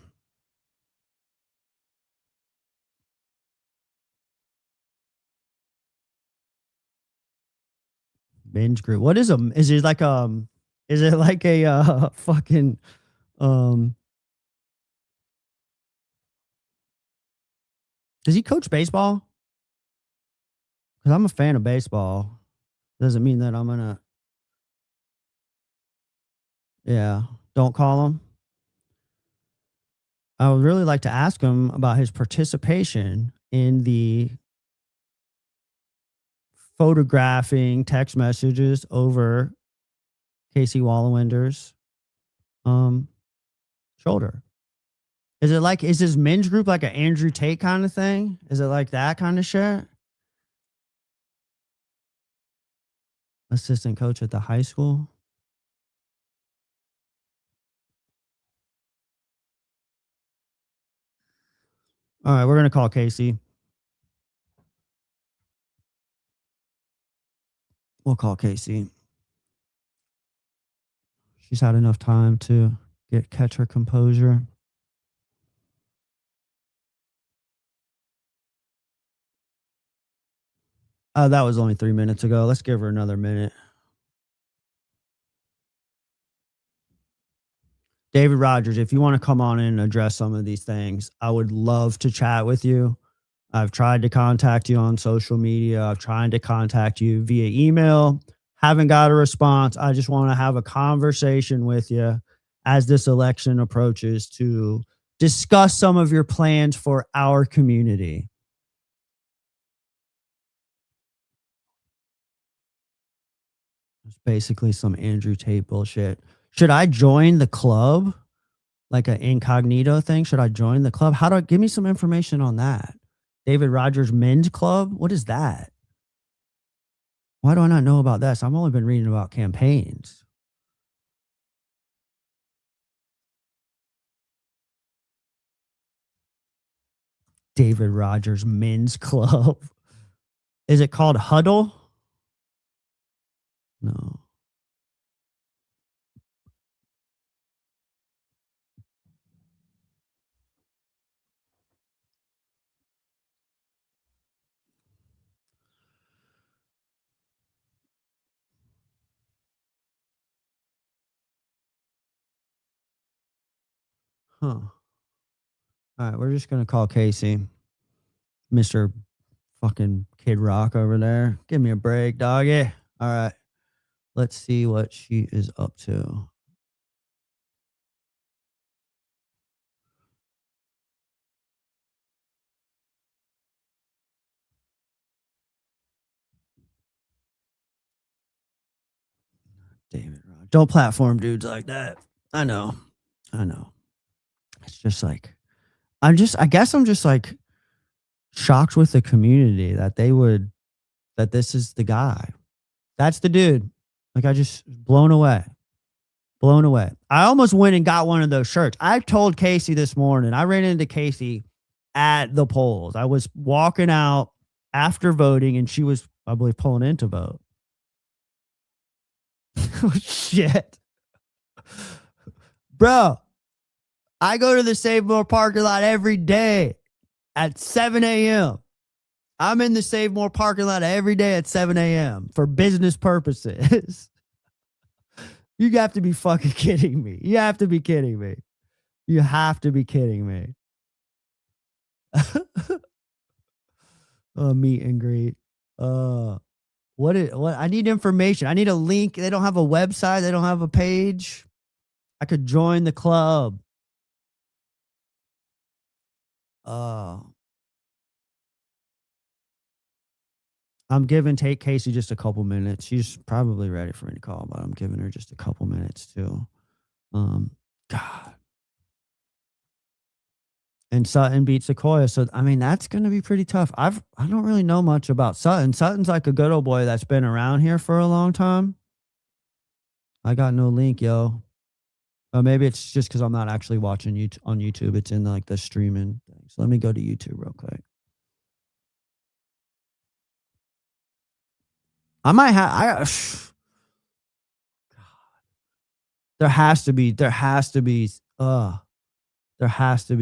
Binge group. What is is it like a fucking does he coach baseball? Because I'm a fan of baseball. Doesn't mean that I'm gonna. Yeah, don't call him. I would really like to ask him about his participation in the photographing text messages over Casey Wallowinder's shoulder. Is his men's group like an Andrew Tate kind of thing? Is it like that kind of shit? Assistant coach at the high school. All right, we're going to call Casey. We'll call Casey. She's had enough time to catch her composure. That was only 3 minutes ago. Let's give her another minute. David Rogers, if you want to come on in and address some of these things, I would love to chat with you. I've tried to contact you on social media. I've tried to contact you via email. Haven't got a response. I just want to have a conversation with you as this election approaches to discuss some of your plans for our community. It's basically some Andrew Tate bullshit. Should I join the club? Like an incognito thing? Should I join the club? How do I give me some information on that? David Rogers Men's Club? What is that? Why do I not know about this? I've only been reading about campaigns. David Rogers Men's Club. Is it called Huddle? No. Huh. All right, we're just gonna call Casey, Mr. fucking Kid Rock over there. Give me a break, doggy. All right, let's see what she is up to. David Rock. Don't platform dudes like that. I know. It's just like I guess I'm just like shocked with the community that this is the guy. That's the dude. Like I just blown away. Blown away. I almost went and got one of those shirts. I told Casey this morning. I ran into Casey at the polls. I was walking out after voting and she was, I believe, pulling in to vote. Oh, shit. Bro, I go to the Save More parking lot every day at 7 a.m. I'm in the Save More parking lot every day at 7 a.m. for business purposes. You have to be fucking kidding me. You have to be kidding me. You have to be kidding me. Meet and greet. What I need information. I need a link. They don't have a website. They don't have a page. I could join the club. I'm giving Casey just a couple minutes. She's probably ready for me to call, but I'm giving her just a couple minutes too. God. And Sutton beat Sequoia. So I mean, that's gonna be pretty tough. I don't really know much about Sutton. Sutton's like a good old boy that's been around here for a long time. I got no link, yo. Maybe it's just because I'm not actually watching YouTube on YouTube. It's in like the streaming thing. So let me go to YouTube real quick. I might have. There has to be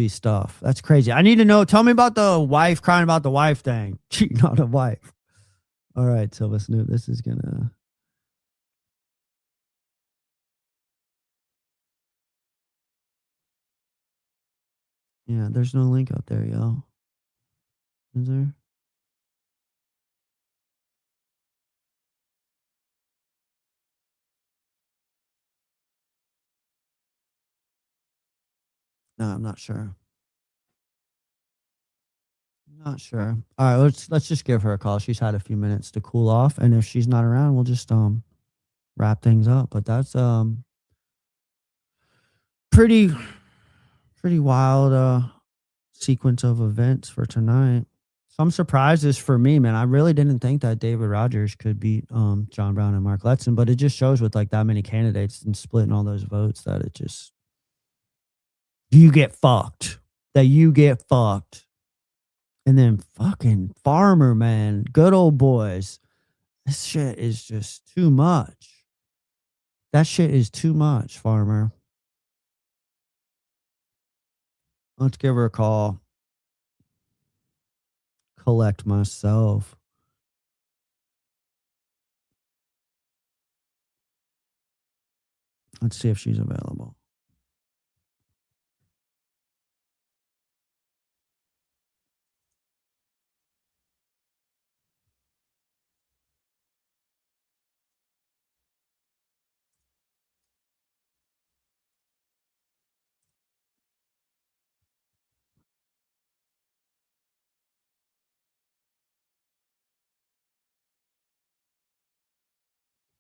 stuff. That's crazy. I need to know. Tell me about the wife crying about the wife thing. Cheating on a wife. All right, Silva Snoop. This is gonna. Yeah, there's no link out there, yo. Is there? No, I'm not sure. Not sure. All right, let's just give her a call. She's had a few minutes to cool off, and if she's not around, we'll just wrap things up. But that's pretty wild sequence of events for tonight. Some surprises for me, man. I really didn't think that David Rogers could beat John Brown and Mark Letson, but it just shows with like that many candidates and splitting all those votes that it just you get fucked. And then fucking Farmer, man, good old boys. This shit is just too much. That shit is too much, Farmer. Let's give her a call. Collect myself. Let's see if she's available.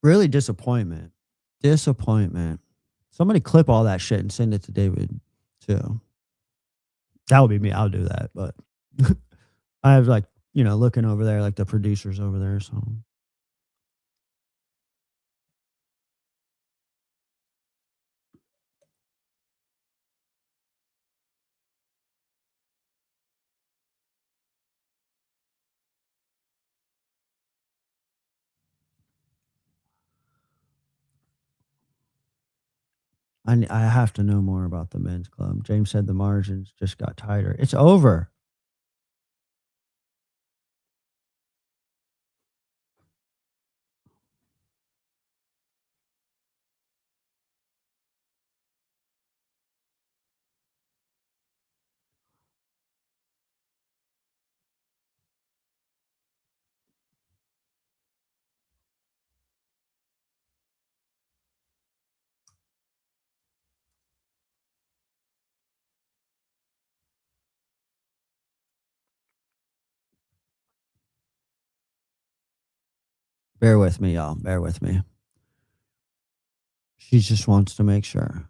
Really disappointment. Disappointment. Somebody clip all that shit and send it to David too. That would be me. I'll do that. But I have like, looking over there, like the producers over there. So I have to know more about the men's club. James said the margins just got tighter. It's over. Bear with me, y'all. Bear with me. She just wants to make sure.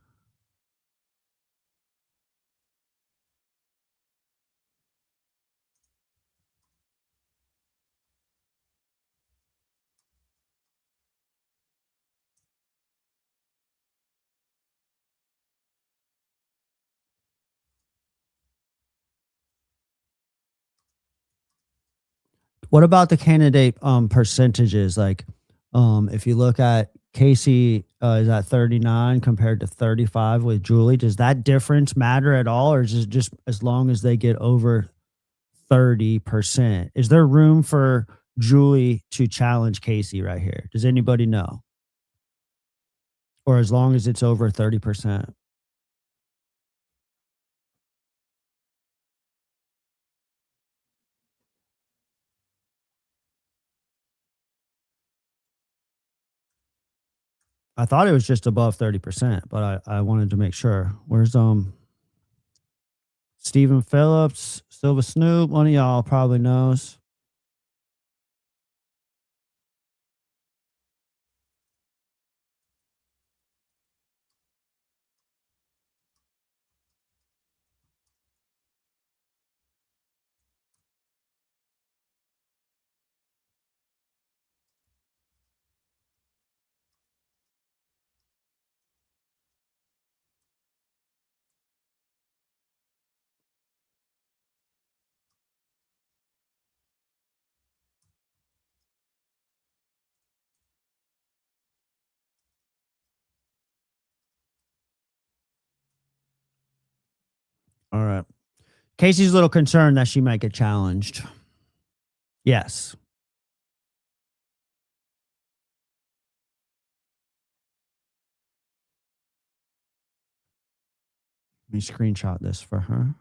What about the candidate percentages? Like, if you look at Casey is at 39 compared to 35 with Julie, does that difference matter at all, or is it just as long as they get over 30%? Is there room for Julie to challenge Casey right here? Does anybody know? Or as long as it's over 30%? I thought it was just above 30%, but I wanted to make sure. Where's Stephen Phillips, Silva Snoop? One of y'all probably knows. All right. Casey's a little concerned that she might get challenged. Yes. Let me screenshot this for her.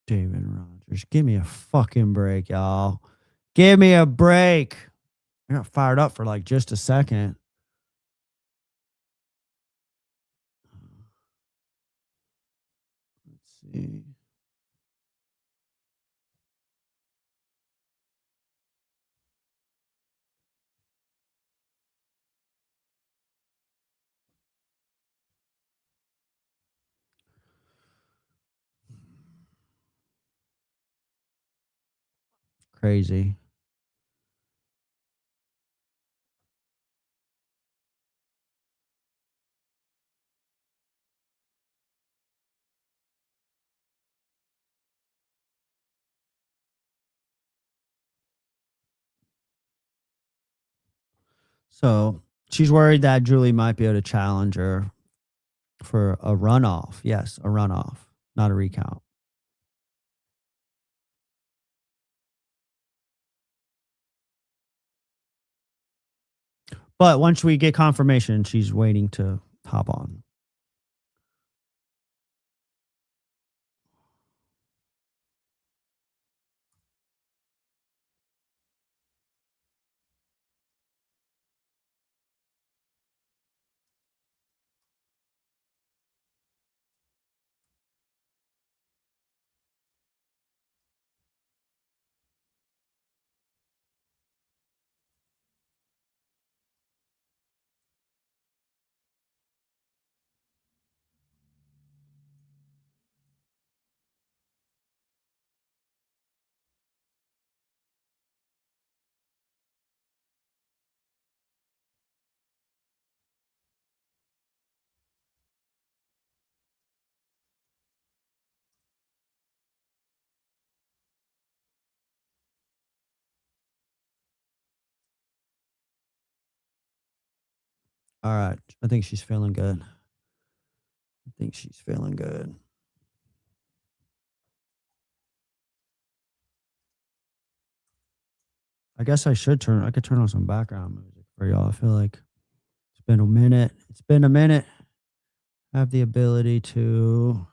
David Rogers. Give me a fucking break, y'all. Give me a break. I got fired up for like just a second. Let's see. Crazy. So she's worried that Julie might be able to challenge her for a runoff. Yes, a runoff, not a recount. But once we get confirmation, she's waiting to hop on. All right. I think she's feeling good. I think she's feeling good. I guess I could turn on some background music for y'all. I feel like it's been a minute. I have the ability to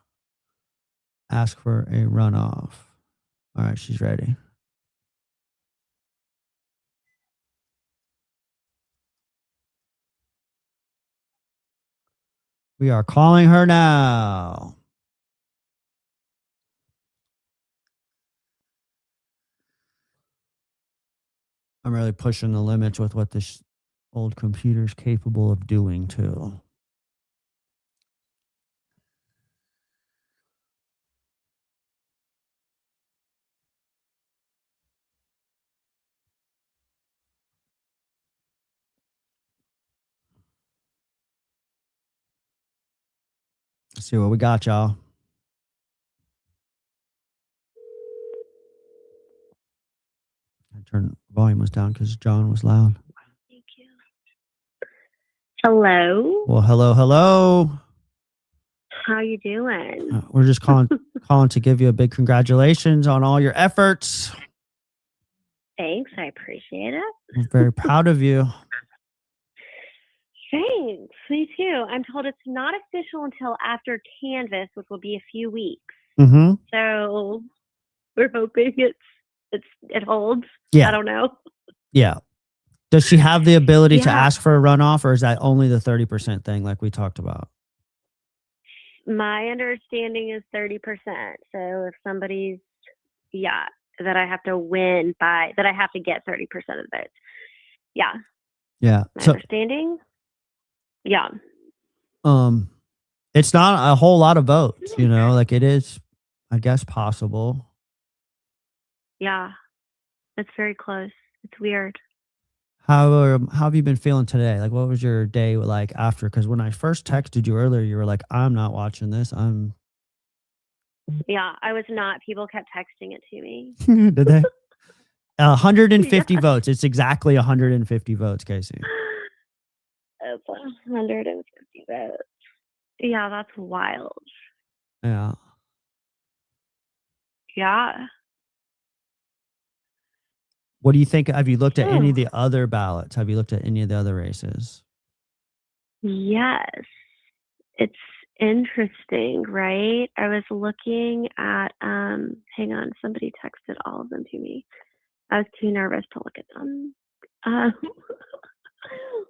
ask for a runoff. All right, she's ready. We are calling her now. I'm really pushing the limits with what this old computer's capable of doing too. Let's see what we got, y'all. I turned volume was down because John was loud. Thank you. Hello. Well, hello. How you doing? We're just calling to give you a big congratulations on all your efforts. Thanks. I appreciate it. I'm very proud of you. Thanks. Me too. I'm told it's not official until after Canvas, which will be a few weeks. Mm-hmm. So we're hoping it holds. Yeah. I don't know. Yeah. Does she have the ability to Yeah. ask for a runoff, or is that only the 30% thing like we talked about? My understanding is 30%. So if somebody's, that I have to win by, that I have to get 30% of the votes. Yeah. Yeah. My So understanding. Yeah. it's not a whole lot of votes, like it is, I guess, possible. Yeah. It's very close. It's weird. How have you been feeling today? Like, what was your day like after? Because when I first texted you earlier, you were like, I'm not watching this. Yeah, I was not. People kept texting it to me. Did they? 150 votes. It's exactly 150 votes, Casey. It's 150 votes. Yeah, that's wild. Yeah. Yeah. What do you think? Have you looked at any of the other ballots? Have you looked at any of the other races? Yes. It's interesting, right? I was looking at, hang on, somebody texted all of them to me. I was too nervous to look at them.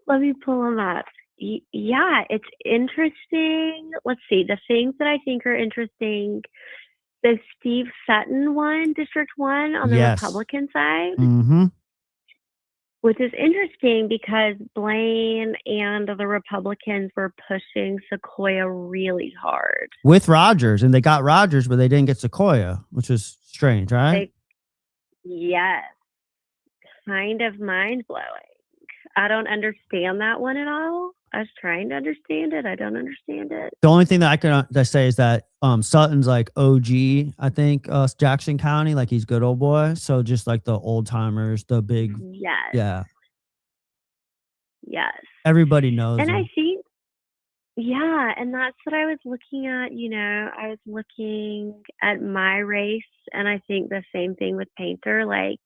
Let me pull them up. Yeah, it's interesting. Let's see. The things that I think are interesting. The Steve Sutton one, District 1 on the Republican side, Mm-hmm. which is interesting because Blaine and the Republicans were pushing Sequoia really hard. With Rogers, and they got Rogers, but they didn't get Sequoia, which is strange, right? Yes. Kind of mind-blowing. I don't understand that one at all. I was trying to understand it. I don't understand it. The only thing that I can say is that Sutton's like OG, I think, Jackson County, like he's good old boy. So just like the old timers, the big, Yes. Yes. Everybody knows. And him. I think, and that's what I was looking at. I was looking at my race, and I think the same thing with Painter. Like,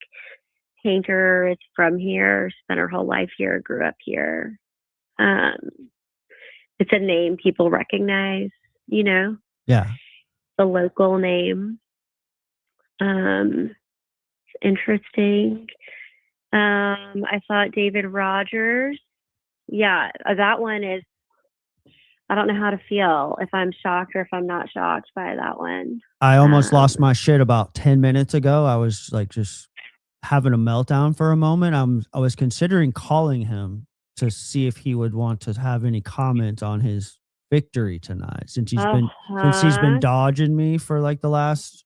Painter is from here, spent her whole life here, grew up here. It's a name people recognize, Yeah. the local name. It's interesting. I thought David Rogers. Yeah, that one is, I don't know how to feel, if I'm shocked or if I'm not shocked by that one. I almost lost my shit about 10 minutes ago. I was like just having a meltdown for a moment. I was considering calling him to see if he would want to have any comments on his victory tonight, since he's been dodging me for like the last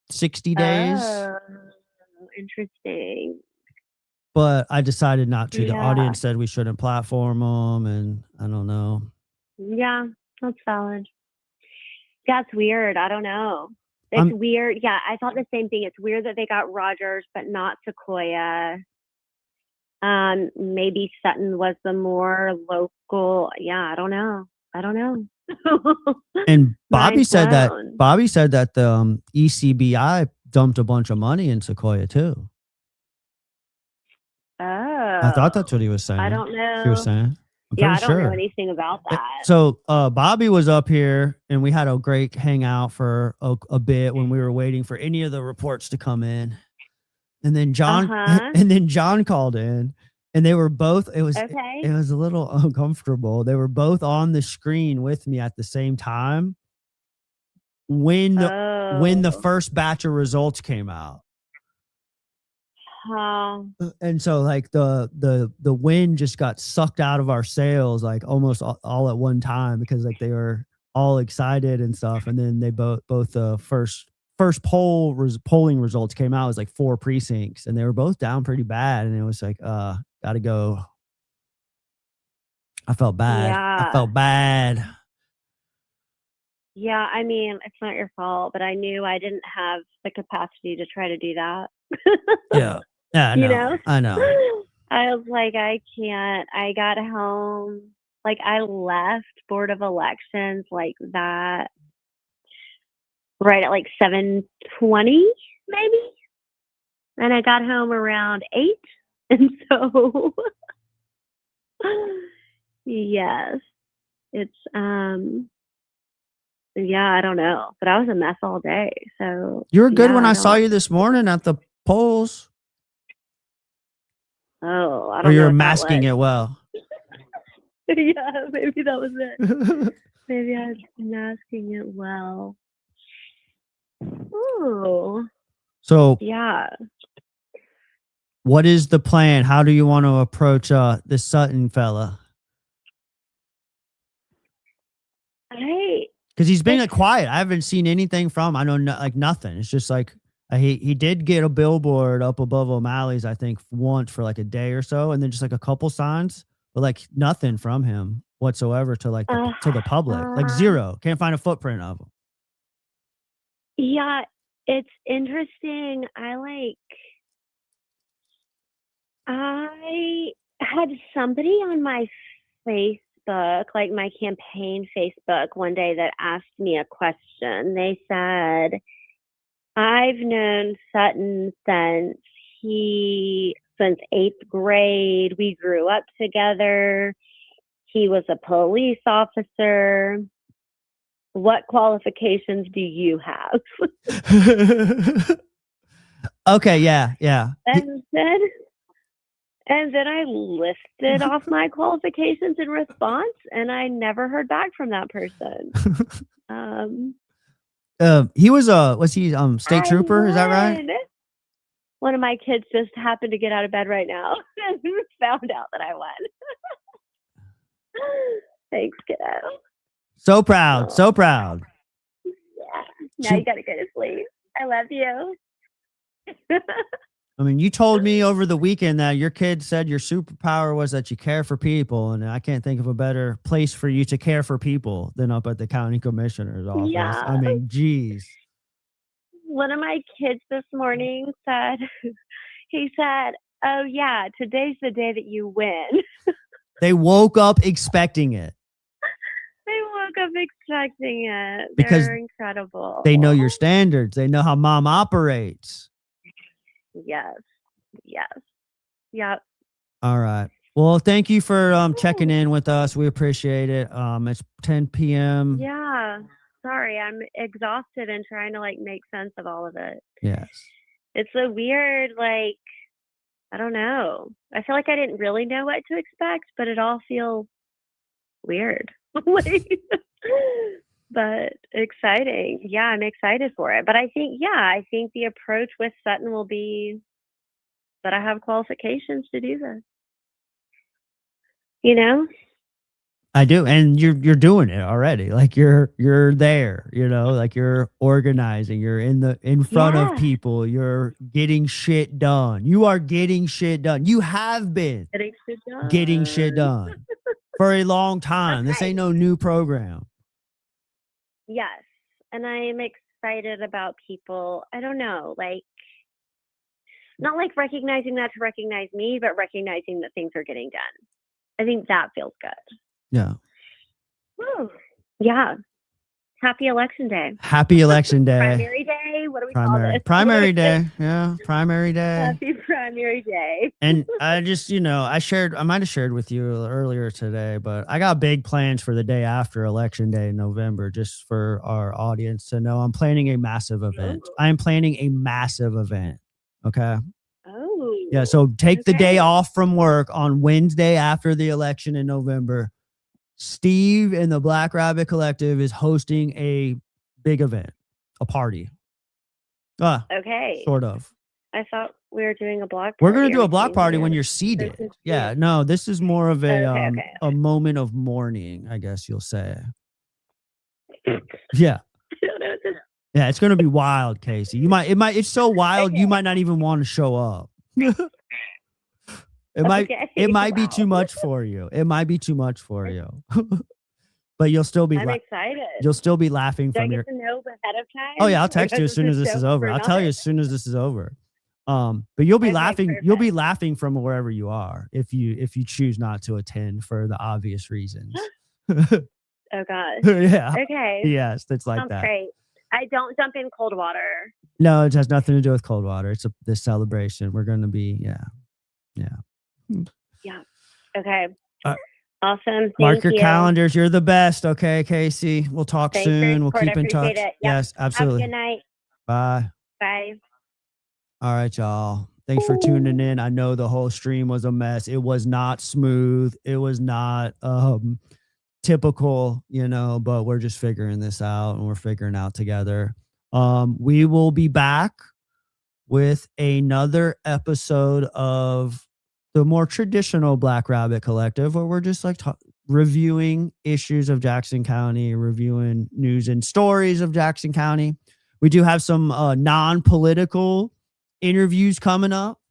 60 days. Oh, interesting. But I decided not to. The Yeah. audience said we shouldn't platform him, and I don't know. Yeah, that's valid. That's weird. I don't know. It's weird. Yeah, I thought the same thing. It's weird that they got Rogers, but not Sequoia. Maybe Sutton was the more local. Yeah, I don't know. And Bobby Mind said blown. that the ECBI dumped a bunch of money in Sequoia too. Oh, I thought that's what he was saying. I don't She was know. saying. I'm Yeah, I pretty don't know sure. anything about that. So Bobby was up here and we had a great hangout for a bit when we were waiting for any of the reports to come in. And then John called in and they were both, it was a little uncomfortable. They were both on the screen with me at the same time when the first batch of results came out. And so like the wind just got sucked out of our sails like almost all at one time because like they were all excited and stuff. And then they both the first polling results came out. It was like 4 precincts and they were both down pretty bad. And it was like, gotta go. I felt bad. Yeah, I mean, it's not your fault, but I knew I didn't have the capacity to try to do that. Yeah, I know. I was like, I can't. I got home, like I left Board of Elections like that right at like 7:20 maybe. And I got home around 8. And so yes, it's yeah, I don't know, but I was a mess all day. So you were good when I saw you this morning at the polls. Oh, I don't know. Or you're masking it well. Yeah, maybe that was it. Maybe I was masking it well. Oh. So yeah. What is the plan? How do you want to approach this Sutton fella? Because he's been quiet. I haven't seen anything from him. I know like nothing. It's just like he did get a billboard up above O'Malley's, I think, once for like a day or so, and then just like a couple signs, but like nothing from him whatsoever to like to the public. Like zero. Can't find a footprint of him. Yeah, it's interesting. I had somebody on my Facebook, like my campaign Facebook, one day that asked me a question. They said, I've known Sutton since 8th grade. We grew up together. He was a police officer. What qualifications do you have? Okay, yeah. And then I listed off my qualifications in response, and I never heard back from that person. He was he state trooper? Is that right? One of my kids just happened to get out of bed right now and found out that I won. Thanks, kiddo. So proud. Yeah. Now you gotta go to sleep. I love you. I mean, you told me over the weekend that your kid said your superpower was that you care for people, and I can't think of a better place for you to care for people than up at the county commissioner's office. Yeah. I mean, geez. One of my kids this morning said, he said, oh yeah, today's the day that you win. They woke up expecting it. They woke up expecting it. Because they're incredible. They know your standards. They know how mom operates. Yes. Yep. All right. Well, thank you for checking in with us. We appreciate it. It's 10 p.m. Yeah. Sorry, I'm exhausted and trying to like make sense of all of it. Yes. It's a weird, like, I don't know. I feel like I didn't really know what to expect, but it all feels weird. But exciting. Yeah, I'm excited for it. But I think the approach with Sutton will be that I have qualifications to do this. You know? I do. And you're doing it already. Like you're there, like you're organizing, you're in front of people, you're getting shit done. You are getting shit done. You have been getting shit done for a long time. This ain't no new program. Yes. And I am excited about people. I don't know, like not like recognizing that to recognize me, but recognizing that things are getting done. I think that feels good. Yeah. Woo. Yeah. Happy election day. Happy election day. Primary day. What do we call this? Primary day. Yeah. Primary day. Happy primary day. And I just, I might have shared with you earlier today, but I got big plans for the day after election day in November, just for our audience to know I'm planning a massive event. I am planning a massive event. Okay. Oh. Yeah. So take the okay. day off from work on Wednesday after the election in November. Steve and the Black Rabbit Collective is hosting a big event, a party. Okay. Sort of. I thought we were doing a block party. We're going to do a block party when you're seated. Yeah, no, this is more of a a moment of mourning, I guess you'll say. Yeah. Yeah, it's going to be wild, Casey. It's so wild you might not even want to show up. It might be too much for you. It might be too much for you. But you'll still be I'm excited. You'll still be laughing Do from I your get to know ahead of time? Oh yeah, I'll text you as soon as this is over. I'll tell you as soon as this is over. But you'll be laughing. Perfect. You'll be laughing from wherever you are if you choose not to attend for the obvious reasons. Oh gosh. Yeah. Okay. Yes, it's like Sounds that. Great. I don't jump in cold water. No, it has nothing to do with cold water. It's this celebration. We're going to be yeah. Okay. Awesome. Mark your calendars. You're the best. Okay, Casey. We'll talk soon. We'll keep in touch. Yep. Yes, absolutely. Have a good night. Bye. Bye. All right, y'all. Thanks for tuning in. I know the whole stream was a mess. It was not smooth. It was not typical, but we're just figuring this out and we're figuring out together. We will be back with another episode of the more traditional Black Rabbit Collective, where we're just like reviewing issues of Jackson County, reviewing news and stories of Jackson County. We do have some non-political interviews coming up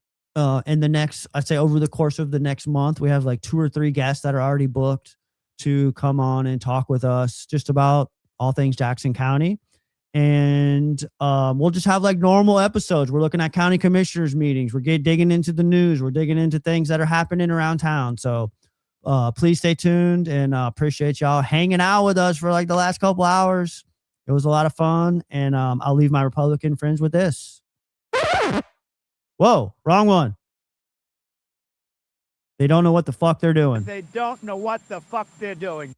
in the next, I'd say over the course of the next month. We have like 2 or 3 guests that are already booked to come on and talk with us just about all things Jackson County. And we'll just have like normal episodes. We're looking at county commissioners meetings. We're digging into the news. We're digging into things that are happening around town. So please stay tuned, and appreciate y'all hanging out with us for like the last couple hours. It was a lot of fun. And I'll leave my Republican friends with this. Whoa, wrong one. They don't know what the fuck they're doing. They don't know what the fuck they're doing.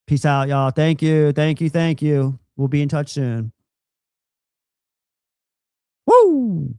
Peace out, y'all. Thank you. Thank you. Thank you. We'll be in touch soon. Woo!